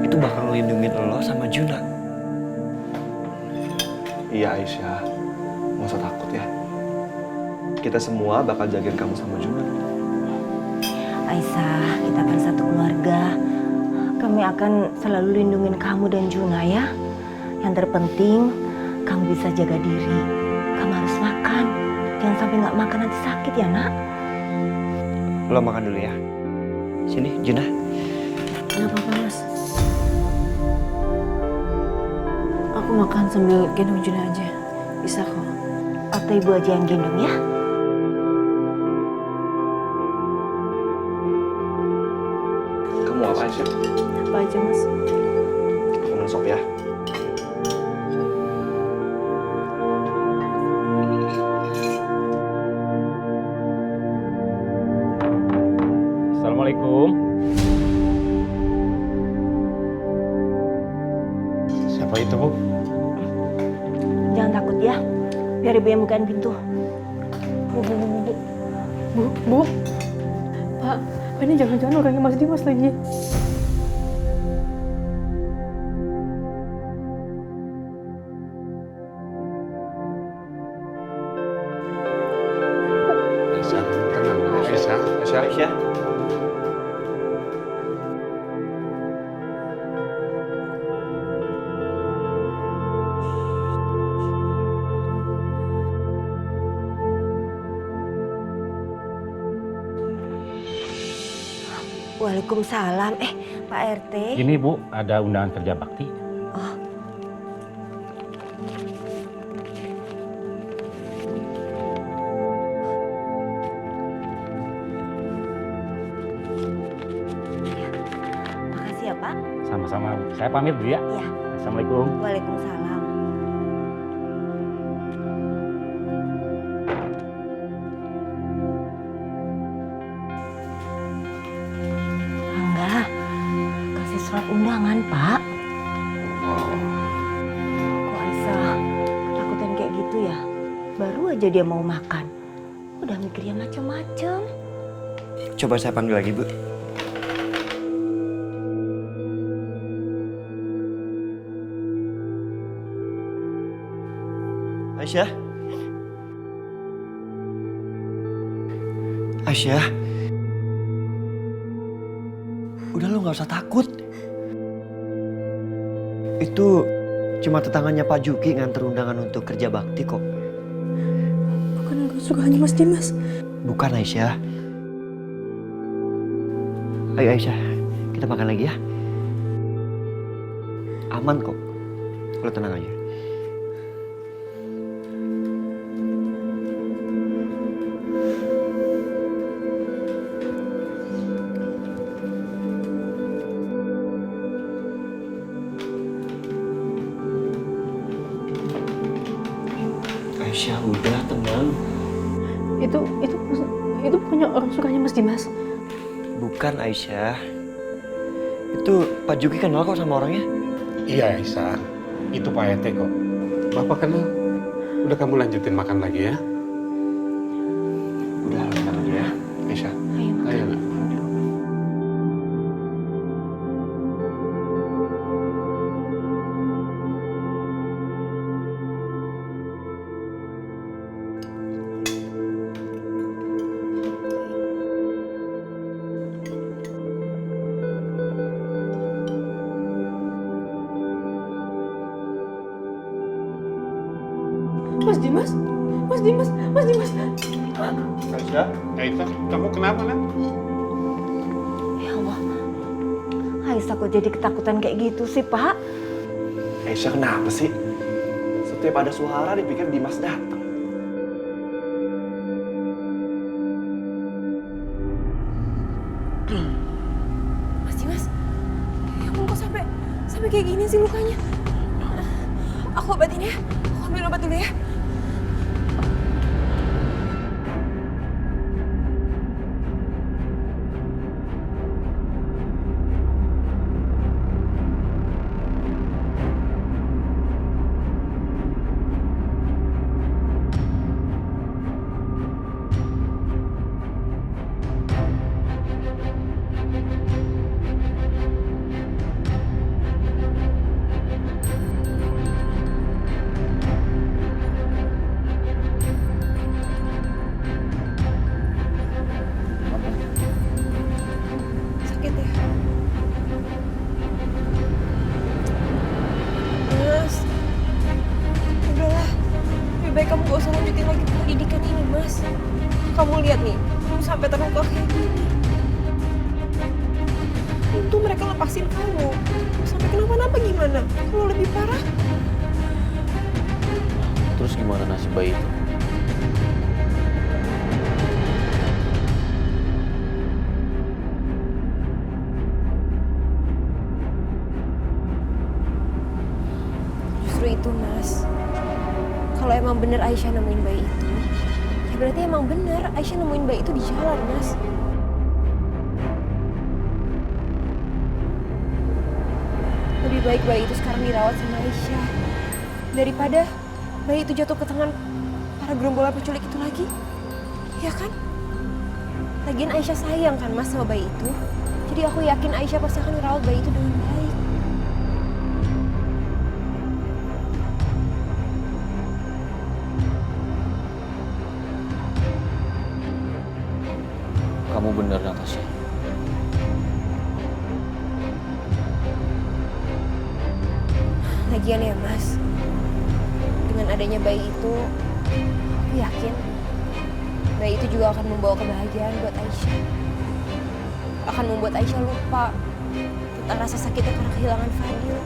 itu bakal ngelindungin lo sama Junah. Iya Aisyah, nggak usah takut ya. Kita semua bakal jagain kamu sama Junah. Aisyah, kita kan satu keluarga. Kami akan selalu lindungin kamu dan Junah ya. Yang terpenting, kamu bisa jaga diri. Kamu harus makan. Jangan sampai nggak makan nanti sakit ya nak. Lo makan dulu ya. Sini, Junah. Gak apa-apa Mas. Aku makan sambil gendong Junah aja. Bisa kok. Atau ibu aja yang gendong ya? Kamu apa Aisyah? Apa aja mas? Aku minum sop ya. Assalamualaikum. Siapa itu, Bu? Jangan takut ya. Biar ibu yang bukain pintu. Bu. Pak, ini jangan-jangan orangnya Mas Dimas lagi. Aisyah, tenang. Aisyah. Waalaikumsalam. Pak RT. Ini Bu, ada undangan kerja bakti. Oh. Makasih ya Pak. Sama-sama Bu. Saya pamit dulu ya. Iya. Assalamualaikum. Waalaikumsalam. Angga, kasih surat undangan, Pak. Kok Aisyah ketakutan kayak gitu ya? Baru aja dia mau makan. Udah mikirnya macem-macem. Coba saya panggil lagi, Bu. Aisyah? Aisyah? Udah lo gak usah takut. Itu cuma tetangganya Pak Juki nganter undangan untuk kerja bakti kok. Bukan kesukaannya Mas Dimas. Bukan Aisyah. Ayo Aisyah, kita makan lagi ya. Aman kok. Lo tenang aja. Aisyah, udah tenang. Itu punya orang sukanya Mas Dimas. Bukan Aisyah. Itu Pak Juki kenal kok sama orangnya. Iya, Aisyah. Itu Pak RT kok. Bapak kenal. Udah kamu lanjutin makan lagi ya. Udah, makan lagi ya. Aisyah. Ayo, Nak. Mas Dimas. Aisyah, kamu kenapa, Nak? Ya Allah. Aisyah kok jadi ketakutan kayak gitu sih, Pak? Aisyah kenapa sih? Setiap ada suara dipikir Dimas datang. Mas Dimas, ya ampun kok sampai kayak gini sih lukanya. Aku obatin ya. Aku ambil obat dulu ya. Baik kamu gak usah lanjutin lagi pendidikan ini, Mas. Kamu lihat nih, kamu sampai terluka kayak gini. Untung mereka lepasin kamu. Sampai kenapa-napa gimana? Kalau lebih parah? Terus Terus gimana nasib bayi itu? Justru itu, Mas. Kalau emang bener Aisyah nemuin bayi itu, ya berarti emang bener Aisyah nemuin bayi itu di jalan, Mas. Lebih baik bayi itu sekarang dirawat sama Aisyah daripada bayi itu jatuh ke tangan para gerombolan penculik itu lagi. Ya kan? Lagian Aisyah sayang kan Mas sama bayi itu. Jadi aku yakin Aisyah pasti akan merawat bayi itu dengan baik. Kamu bener, Natasha. Lagian ya Mas, dengan adanya bayi itu, aku yakin bayi itu juga akan membawa kebahagiaan buat Aisyah. Akan membuat Aisyah lupa tentang rasa sakitnya karena kehilangan Fadil.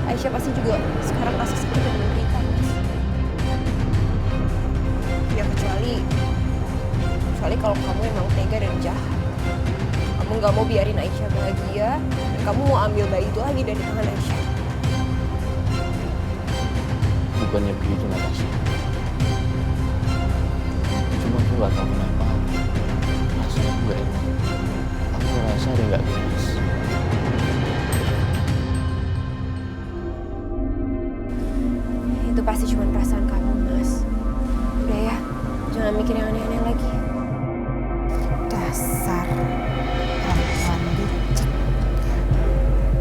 Aisyah pasti juga sekarang rasa sakit dan menderita, Mas. Ya kecuali kalau kamu emang tega dan jahat. Kamu gak mau biarin Aisyah bahagia, dan kamu mau ambil bayi itu lagi dari tangan Aisyah. Bukannya begitu, Natasha. Cuma aku gak tahu kenapa. Rasanya aku gak enak. Aku rasa ada yang gak beres. Itu pasti cuma perasaan kamu, Mas. Udah ya, jangan mikir yang aneh-aneh lagi. Dasar perempuan licik.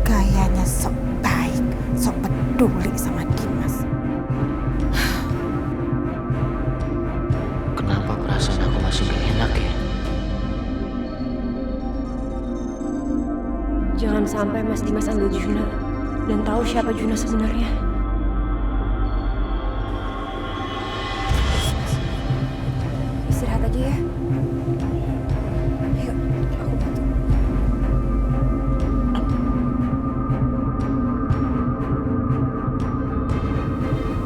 Gayanya sok baik, sok peduli sama Dimas. Kenapa perasaan aku masih gak enak ya? Jangan sampai Mas Dimas ambil Juna dan tahu siapa Juna sebenarnya. Istirahat aja ya. Ayo, aku bantu.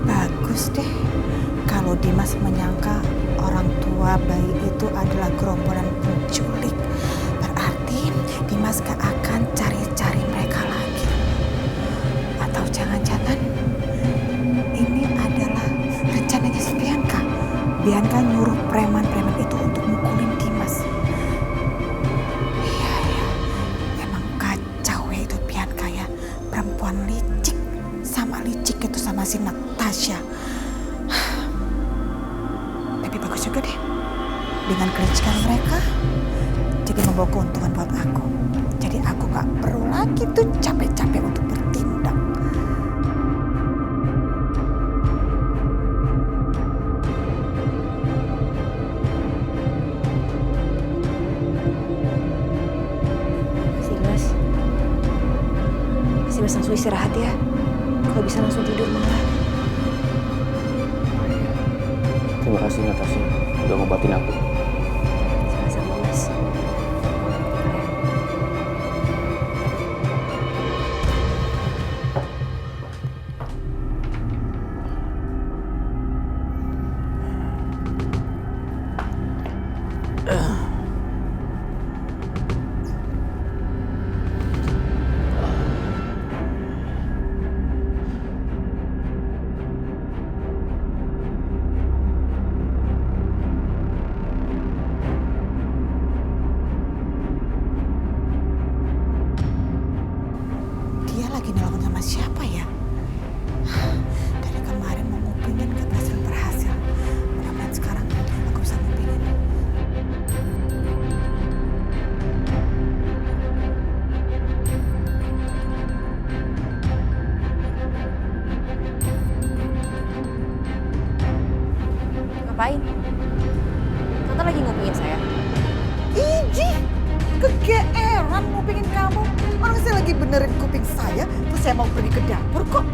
Bagus deh kalau Dimas menyangka orang tua bayi itu adalah gerombolan penculik. Berarti Dimas gak akan cari-cari mereka lagi. Atau jangan-jangan ini adalah rencananya si Bianca. Bianca nyuruh preman-preman itu untuk mukulin Dimas. Iya ya, emang kacau ya itu Bianca ya. Perempuan licik, sama licik itu sama si Natasha. Tapi bagus juga deh. Dengan kelicikan mereka, jadi membawa keuntungan buat aku. Jadi aku gak perlu lagi tuh capek-capek untuk bertindak. Mas langsung istirahat ya. Kalau bisa langsung tidur malah. Terima kasih, Natasha. Udah ngobatin aku. Sama-sama, Mas. Dia lagi nelfon sama siapa ya? Dari kemarin mau ngupingin gak berhasil. Mudah-mudahan sekarang aku bisa ngupingin. Ngapain? Tante lagi ngupingin saya. Iji, kegeeran ngupingin kamu. Orang saya lagi benerin kuping saya, terus saya mau pergi ke dapur kok.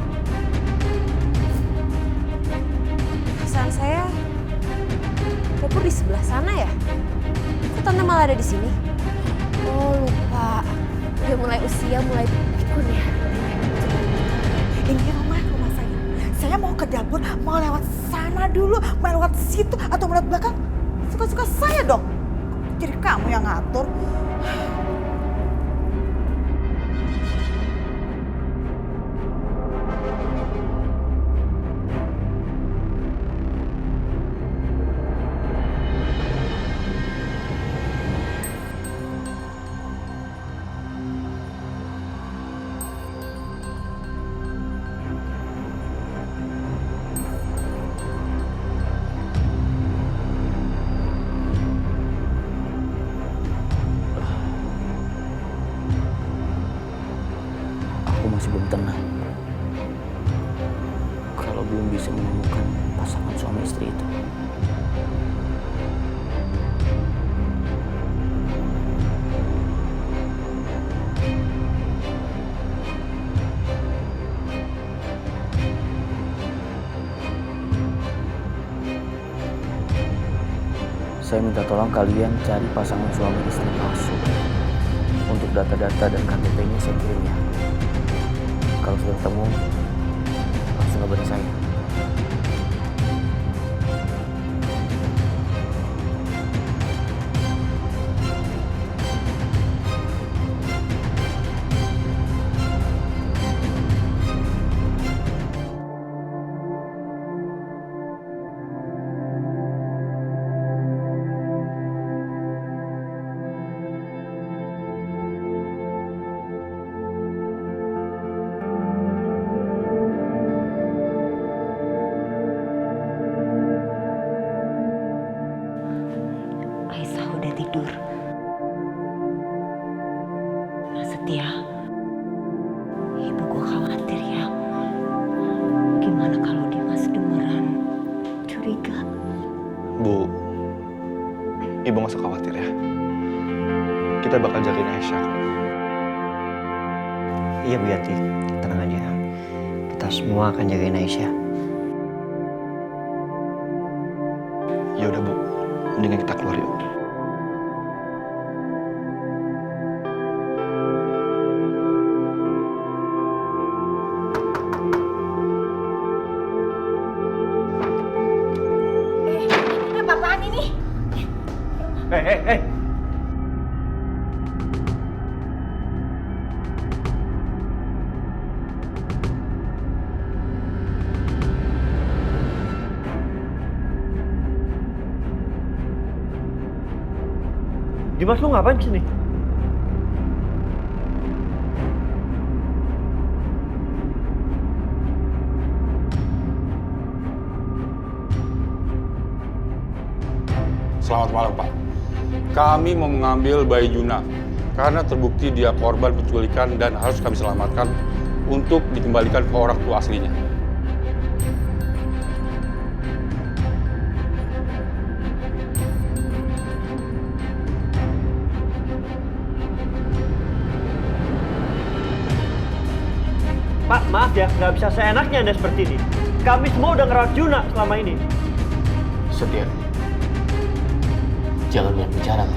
Perasaan saya, dapur di sebelah sana ya? Kok tante malah ada di sini? Oh lupa, mulai usia, mulai pikun ya. Ini rumah saya. Saya Saya mau ke dapur, mau lewat sana dulu, mau lewat situ, atau mau lewat belakang. Suka-suka saya dong. Jadi kamu yang ngatur. Aku masih belum tenang kalau belum bisa menemukan pasangan suami istri itu. Saya minta tolong kalian cari pasangan suami istri palsu. Untuk data-data dan KTP-nya saya kirim ya. Kalau sudah ketemu, langsung kabarin saya. Aisyah udah tidur. Setia, ibuku khawatir ya. Gimana kalau Dimas beneran curiga? Bu, Ibu nggak usah khawatir ya. Kita bakal jagain Aisyah kok. Iya Bu Yati, tenang aja. Kita semua akan jagain Aisyah. Ya udah Bu, mendingan kita keluar yuk. Apaan ini? Hei. Dimas, lu ngapain sini? Selamat malam, Pak. Kami mau mengambil bayi Juna karena terbukti dia korban penculikan dan harus kami selamatkan untuk dikembalikan ke orang tua aslinya. Pak, maaf ya, nggak bisa seenaknya Anda seperti ini. Kami semua udah ngerawat Juna selama ini. Setia, jangan banyak bicara.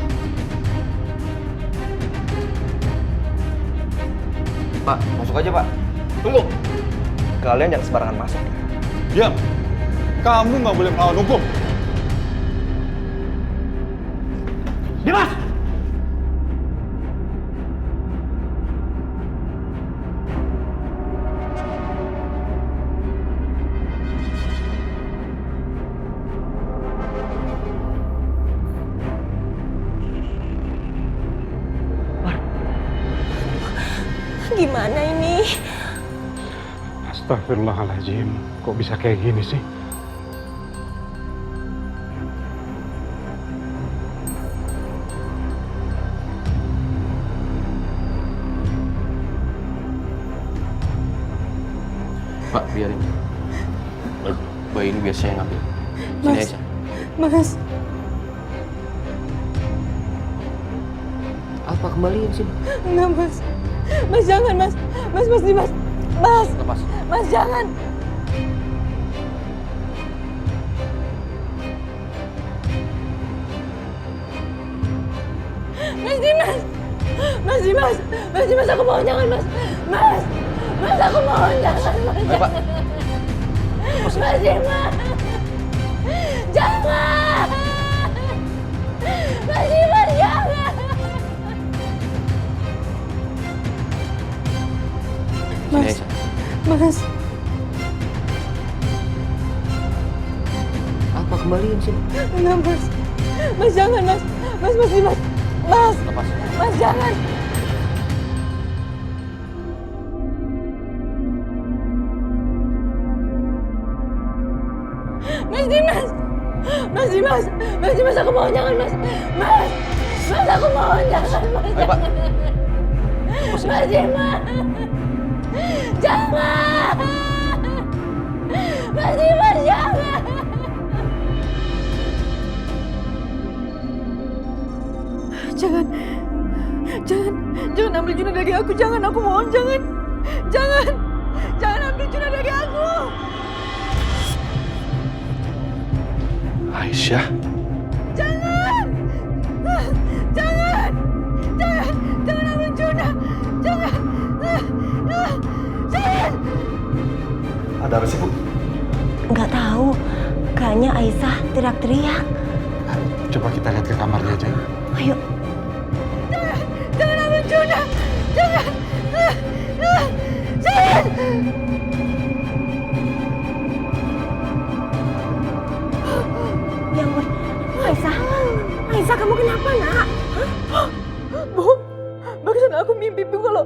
Pak, masuk aja Pak. Tunggu. Kalian jangan sembarangan masuk. Diam. Kamu nggak boleh melawan hukum. Dimas! Gimana ini? Astagfirullahaladzim, kok bisa kayak gini sih? Pak, biarin. Bayi ini biar saya ngambil. Sini Mas. aja. Mas. Apa kembaliin sini? Enggak, Mas. Mas jangan, Mas. Mas Dimas. Mas. Lepas. Mas jangan. Mas Dimas. Mas Dimas. Mas Dimas, aku mohon jangan, Mas. Mas aku mohon jangan, Mas. Ayo, Pak. Mas Dimas! Jangan! Mas Dimas, jangan! Mas, Mas, apa kembaliin sini? enggak Mas. Mas jangan Mas. Mas Dimas. Mas. Lepas. Mas jangan. Mas Dimas. Mas Dimas. Mas Dimas, aku mohon jangan Mas. Mas. Mas, aku mohon jangan Mas. Ayo, Pak. Mas Dimas. Jangan. Mas Dimas, jangan. Jangan ambil Juna dari aku, jangan, aku mohon, jangan ambil Juna dari aku. Aisyah, Jangan ambil Juna, jangan. ada apa sih Bu? Nggak tahu. Kayaknya Aisyah teriak-teriak. Coba kita lihat ke kamarnya aja. Ayo. Jangan ambil Juna, jangan. Ya ampun, Aisyah, kamu kenapa nak? Bu, barusan aku mimpi Bu kalau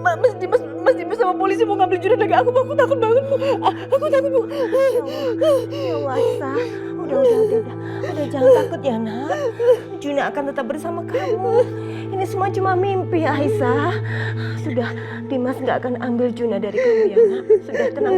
Mas Dimas sama polisi mau ngambil Juna dari aku. Bu, aku takut banget Bu. Aku takut Bu. Ya Allah, Aisyah. Udah jangan takut ya nak. Juna akan tetap bersama kamu. Ini semua cuma mimpi Aisyah. Sudah, Dimas nggak akan ambil Juna dari kamu ya nak. Sudah tenang.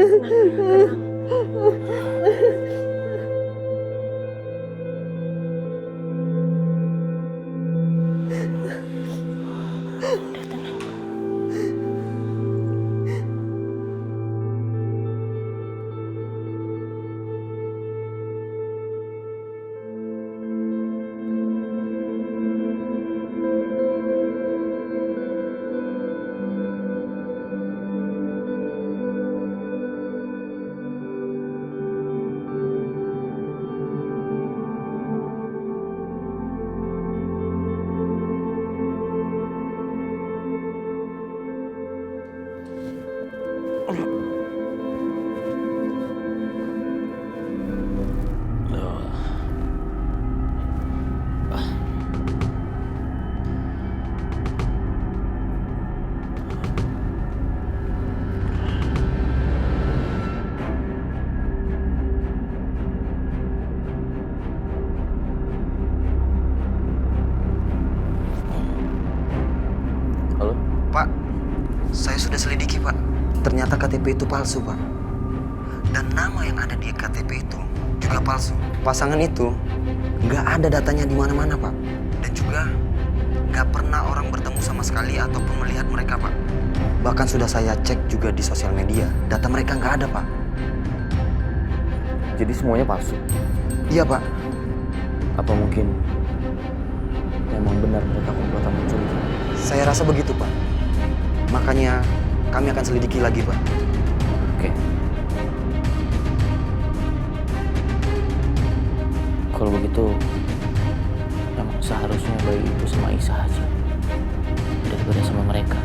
Pak, saya sudah selidiki Pak. Ternyata KTP itu palsu Pak. Dan nama yang ada di KTP itu juga palsu. Pasangan itu nggak ada datanya di mana-mana Pak. Dan juga nggak pernah orang bertemu sama sekali ataupun melihat mereka Pak. Bahkan sudah saya cek juga di sosial media, data mereka nggak ada Pak. Jadi semuanya palsu? Iya Pak. Apa mungkin memang benar mereka komplotan penculik? Saya rasa begitu Pak. Makanya kami akan selidiki lagi Pak. Oke. Kalau begitu, memang seharusnya bayi itu sama Aisyah aja daripada sama mereka.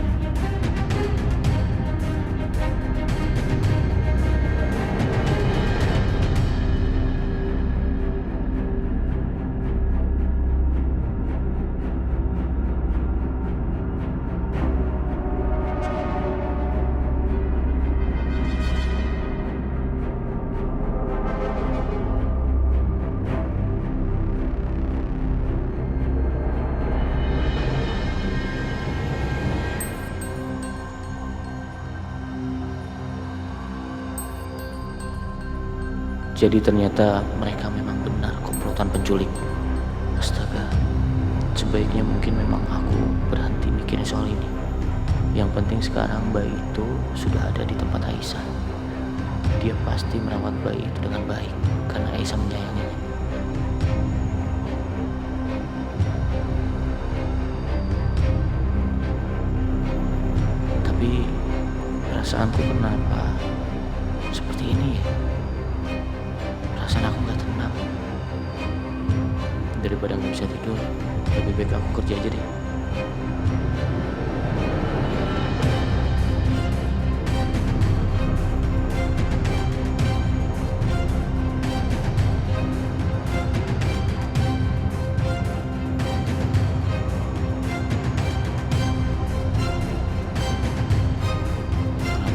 Jadi ternyata mereka memang benar komplotan penculik. Astaga, sebaiknya mungkin memang aku berhenti mikirin soal ini. Yang penting sekarang bayi itu sudah ada di tempat Aisyah. Dia pasti merawat bayi itu dengan baik karena Aisyah menyayanginya. Tapi perasaanku kenapa seperti ini ya? Perasaan aku nggak tenang. Daripada nggak bisa tidur, lebih baik aku kerja aja deh.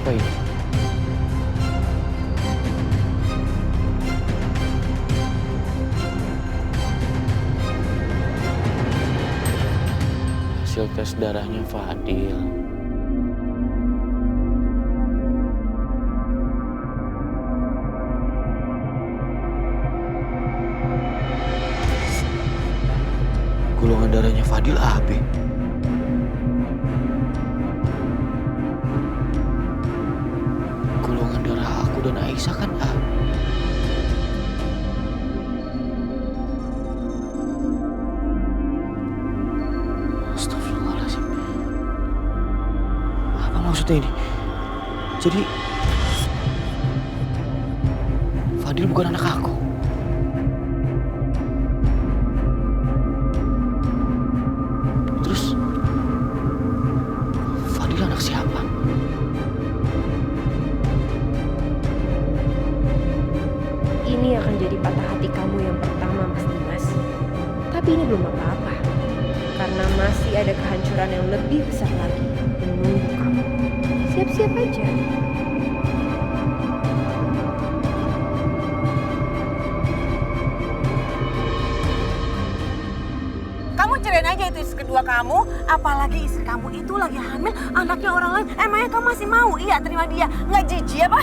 Kenapa ini? Hasil tes darahnya Fadil. Golongan darahnya Fadil AB. Golongan darah aku dan Aisyah kan A. Astagfirullahaladzim. Apa maksudnya ini? Jadi Fadil bukan anak aku. Terus Fadil anak siapa? Ini akan jadi patah hati kamu yang pertama, Mas Dimas. Tapi ini belum apa-apa. Karena masih ada kehancuran yang lebih besar lagi menunggu kamu. Siap-siap aja. Kamu cerain aja itu istri kedua kamu, apalagi istri kamu itu lagi hamil, anaknya orang lain. Emangnya kamu masih mau? Iya, terima dia. Nggak jijik apa?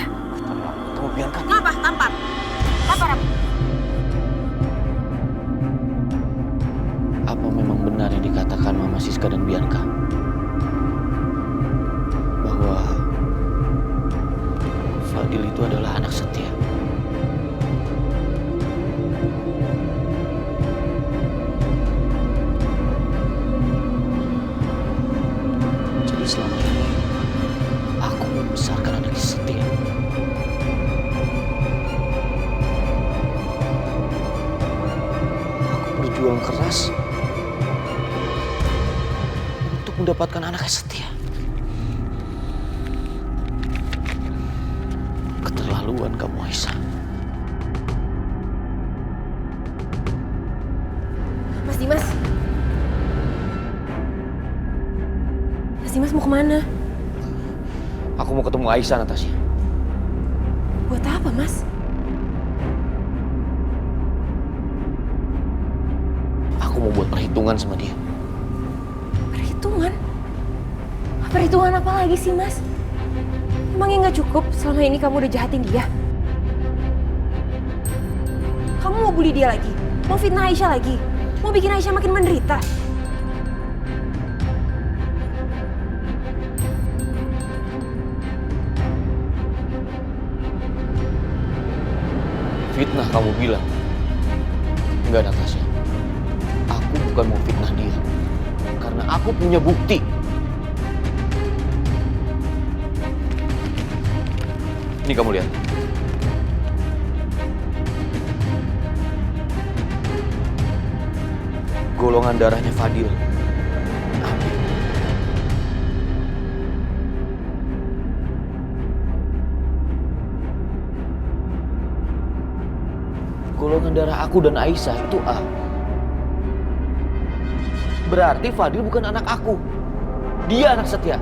Kamu biarkan. Ngapa? Tampar. Tampar apa? Apa memang benar yang dikatakan Mama Siska dan Bianca? Bahwa Fadil itu adalah anak setia. Jadi selama ini aku membesarkan anak setia. Aku berjuang keras untuk mendapatkan anak yang setia. Keterlaluan kamu, Aisyah. Mas Dimas. Mas Dimas mau kemana? Aku mau ketemu Aisyah, Natasha. Buat apa, Mas? Aku mau buat perhitungan sama dia. Perhitungan? Perhitungan apa lagi sih, Mas? Emangnya nggak cukup selama ini kamu udah jahatin dia? Kamu mau bully dia lagi? Mau fitnah Aisyah lagi? Mau bikin Aisyah makin menderita? Fitnah kamu bilang? Enggak, Natasha. Aku bukan mau fitnah dia. Karena aku punya bukti. Ini kamu lihat. Golongan darahnya Fadil. Golongan darah aku dan Aisyah itu A. Berarti Fadil bukan anak aku. Dia anak setia.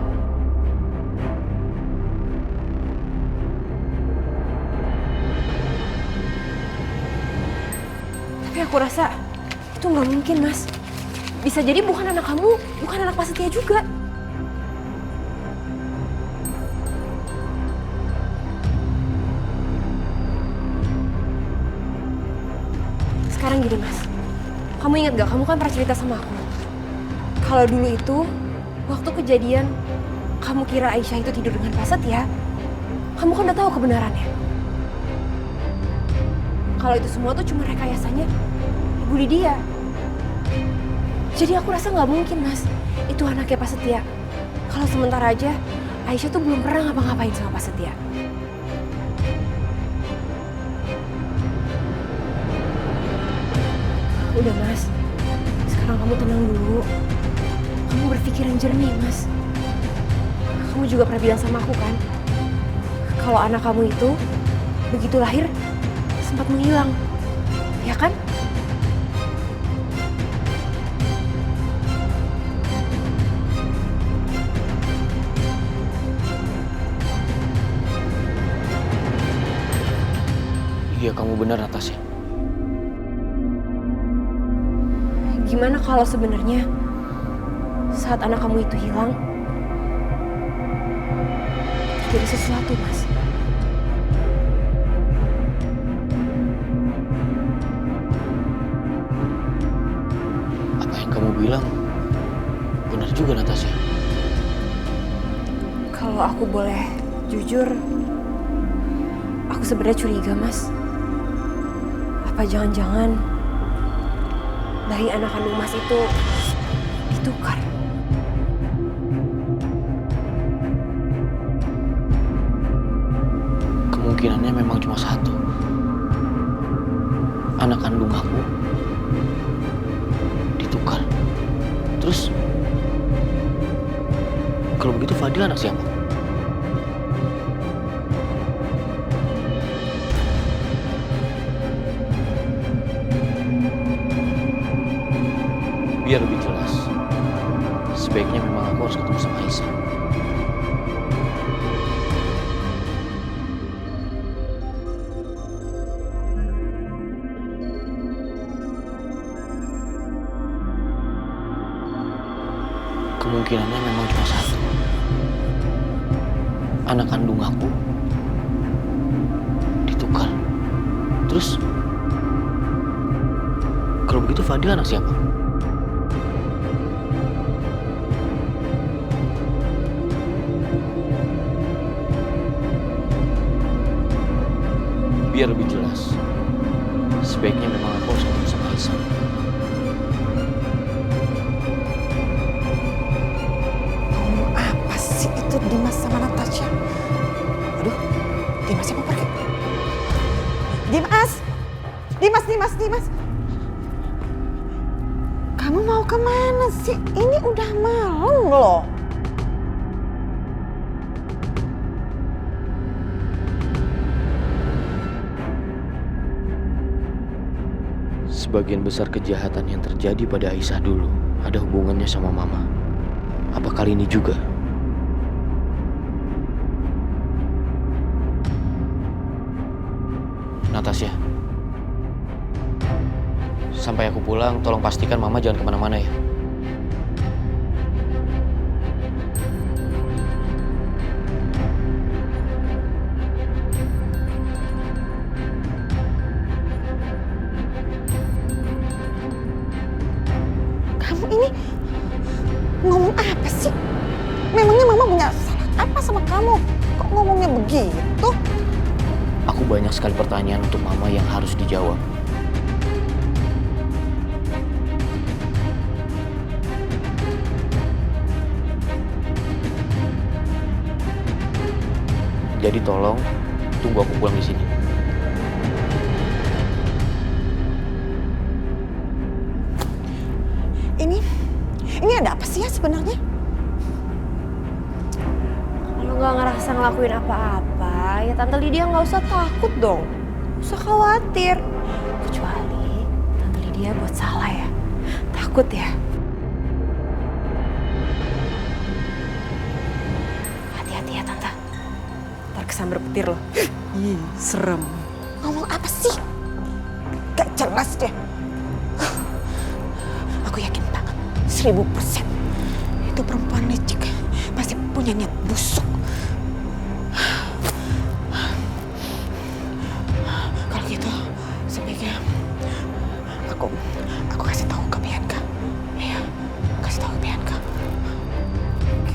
Tapi aku rasa itu nggak mungkin, Mas. Bisa jadi bukan anak kamu, bukan anak Pak Setia juga. Sekarang gini, Mas. Kamu ingat gak, kamu kan pernah cerita sama aku. Kalau dulu itu, waktu kejadian, kamu kira Aisyah itu tidur dengan Pak Setia, kamu kan udah tahu kebenarannya. Kalau itu semua tuh cuma rekayasanya Ibu Lydia. Jadi aku rasa nggak mungkin, Mas. Itu anaknya Pak Setia. Kalau sementara aja, Aisyah tuh belum pernah ngapa-ngapain sama Pak Setia. Udah Mas, sekarang kamu tenang dulu. Kamu berpikir yang jernih Mas. Kamu juga pernah bilang sama aku kan, kalau anak kamu itu begitu lahir sempat menghilang, ya kan? Iya, kamu benar Natasha. Gimana kalau sebenarnya saat anak kamu itu hilang, terjadi sesuatu, Mas? Apa yang kamu bilang benar juga, Natasha. Kalau aku boleh jujur, aku sebenarnya curiga, Mas. Apa jangan-jangan bayi anak kandung Mas itu ditukar? Kemungkinannya memang cuma satu. Anak kandung aku ditukar. Terus, kalau begitu Fadil anak siapa? Biar lebih jelas, sebaiknya memang aku harus ketemu sama Aisyah. Kemungkinannya memang cuma satu. Anak kandung aku ditukar. Terus, kalau begitu Fadil anak siapa? Biar lebih jelas, sebaiknya memang aku harus ketemu sama Aisyah. Ngomong apa sih itu Dimas sama Natasha? Aduh, Dimasnya mau pergi. Dimas! Dimas! Kamu mau kemana sih? Ini udah malam loh. Sebagian besar kejahatan yang terjadi pada Aisyah dulu ada hubungannya sama Mama. Apa kali ini juga? Natasha, sampai aku pulang, tolong pastikan Mama jangan kemana-mana ya. Kamu ini ngomong apa sih? Memangnya Mama punya salah apa sama kamu? Kok ngomongnya begitu? Aku banyak sekali pertanyaan untuk Mama yang harus dijawab. Jadi tolong tunggu aku pulang di sini. Ini ada apa sih ya sebenarnya? Kalau nggak ngerasa ngelakuin apa-apa, ya Tante Lydia nggak usah takut dong. Nggak usah khawatir. Kecuali Tante Lydia buat salah ya. Takut ya. Hati-hati ya Tante. Ntar kesambar petir loh. Ih, serem. Ngomong apa sih? Gak jelas deh. Aku yakin banget, 1000% itu perempuan licik pasti punya niat busuk. Kalau gitu, sebaiknya aku kasih tahu ke Bianca. Iya, kasih tahu ke Bianca. Oke,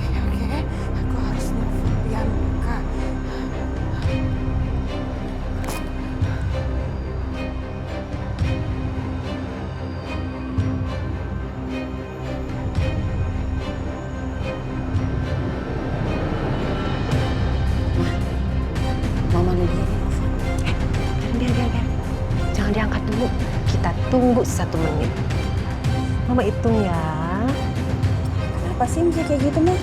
aku harus nelfon Bianca. Tunggu 1 menit. Mama hitung ya. Kenapa sih bisa kayak gitu, Mah?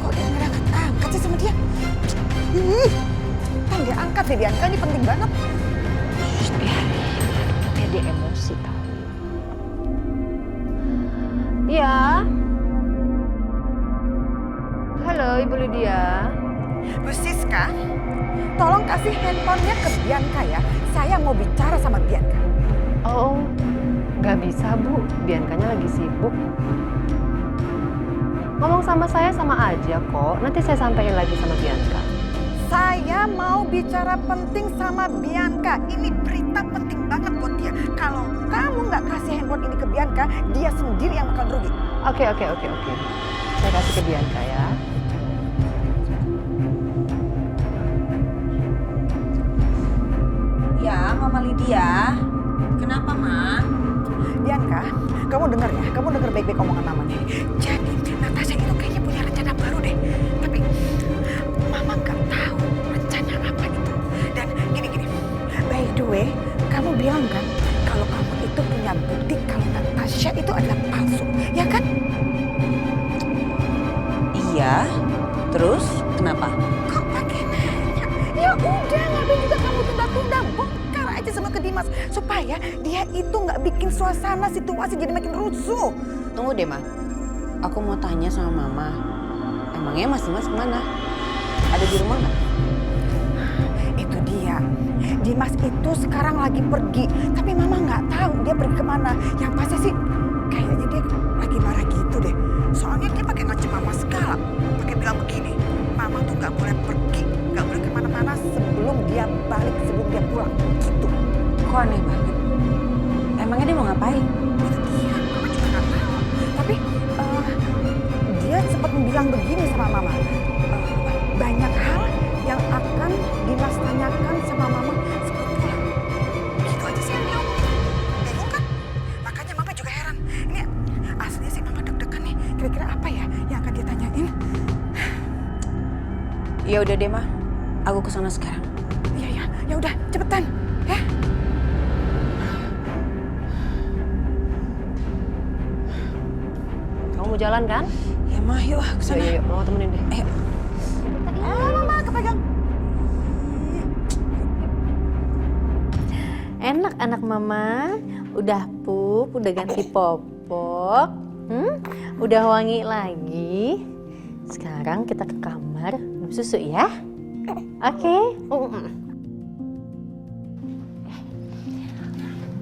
Kok dia nggak angkat sih sama dia? Kan dia angkat deh, Bianca, ini penting banget. Dia emosi tau. Iya. Halo, Ibu Lydia. Bu Siska, tolong kasih handphonenya ke Bianca ya. Saya mau bicara sama Bianca. Oh, nggak bisa Bu. Biancanya lagi sibuk. Ngomong sama saya sama aja kok. Nanti saya sampaikan lagi sama Bianca. Saya mau bicara penting sama Bianca. Ini berita penting banget buat dia. Kalau kamu nggak kasih handphone ini ke Bianca, dia sendiri yang bakal rugi. Oke. Saya kasih ke Bianca ya. Ya, Mama Lydia. Kenapa, Ma? Bianca, kamu dengar ya, kamu dengar baik-baik omongan mamanya. Jadi Natasha itu kayaknya punya rencana baru deh. Tapi Mama nggak tahu rencana apa itu. Dan gini, by the way, kamu bilang kan kalau kamu itu punya bukti kalau Natasha itu adalah palsu, ya kan? Iya. Terus kenapa? Kok pakai nanya? Ya udah, ngapain juga kamu tunda-tunda? Bongkar aja sama ke Dimas supaya dia itu nggak bikin suasana situasi jadi makin rusuh. Tunggu deh, Ma. Aku mau tanya sama Mama. Emangnya Mas Dimas kemana? Ada di rumah nggak? Itu dia. Dimas itu sekarang lagi pergi, tapi Mama nggak tahu dia pergi kemana. Yang pasti sih kayaknya dia lagi marah gitu deh. Soalnya dia pakai ngancem Mama segala, pakai bilang begini, Mama tuh nggak boleh pergi, nggak boleh kemana-mana sebelum dia balik, sebelum dia pulang. Gitu. Kok aneh banget? Emangnya dia mau ngapain? Itu dia, Mama juga nggak tahu. Tapi dia sempat bilang begini sama Mama. Banyak hal yang akan Dimas tanyakan sama Mama sebelum pulang. Gitu aja sih yang dia omongin. Bingung kan? Makanya Mama juga heran. Ini aslinya sih Mama deg-degan nih. Kira-kira apa ya yang akan dia tanyain? Ya udah deh, Ma. Aku kesana sekarang. Iya, ya udah cepetan. Ya. Kamu mau jalan kan? Ya, Ma, yuk kesana. Yuk, Mama temenin deh. Ayo. Mama kepegang. Enak anak Mama, udah pup, udah ganti popok, udah wangi lagi. Sekarang kita ke kamar minum susu ya. Oke.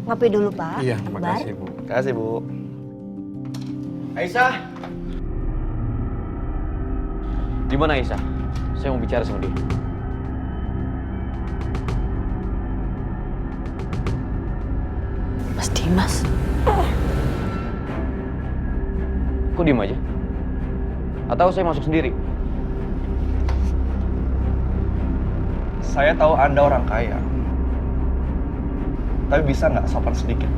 Ngopi dulu, Pak. Iya, terima Akbar. kasih, Bu. Terima kasih, Bu. Aisyah, Di mana Aisyah? Saya mau bicara sama dia. Mas Dimas. Kok diem aja? Atau saya masuk sendiri? Saya tahu Anda orang kaya. Tapi bisa nggak sopan sedikit?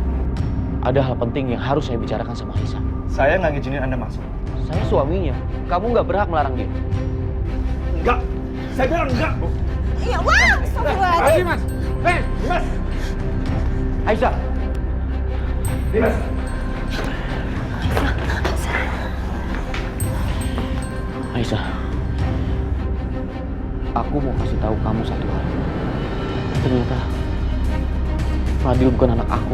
Ada hal penting yang harus saya bicarakan sama Aisyah. Saya nggak ngizinin Anda masuk. Saya suaminya. Kamu nggak berhak melarang dia. Enggak! Saya bilang enggak! Iya, wah! Astagfirullahaladzim. Dimas! Dimas! Aisyah! Dimas! Aisyah, aku mau kasih tahu kamu satu hal. Ternyata Fadil bukan anak aku.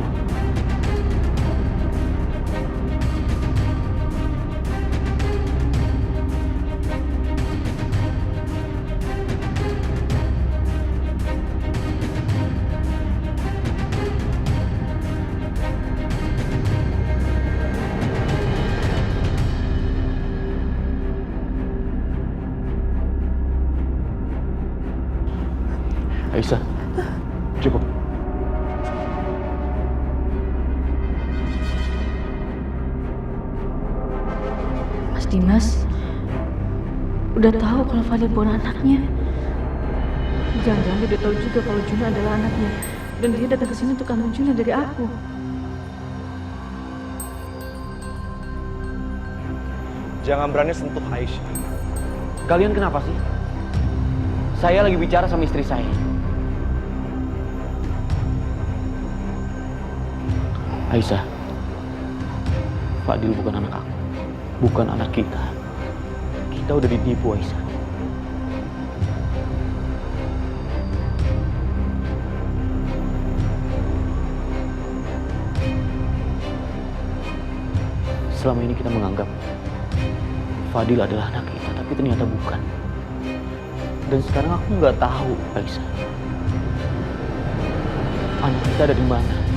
Aisyah, cukup. Mas Dimas udah tahu kalau Fadil bukan anaknya. Jangan-jangan dia udah tahu juga kalau Juna adalah anaknya. Dan dia datang ke sini untuk ambil Juna dari aku. Jangan berani sentuh Aisyah. Kalian kenapa sih? Saya lagi bicara sama istri saya. Aisyah, Fadil bukan anak aku, bukan anak kita. Kita udah ditipu, Aisyah. Selama ini kita menganggap Fadil adalah anak kita, tapi ternyata bukan. Dan sekarang aku nggak tahu, Aisyah, anak kita ada di mana.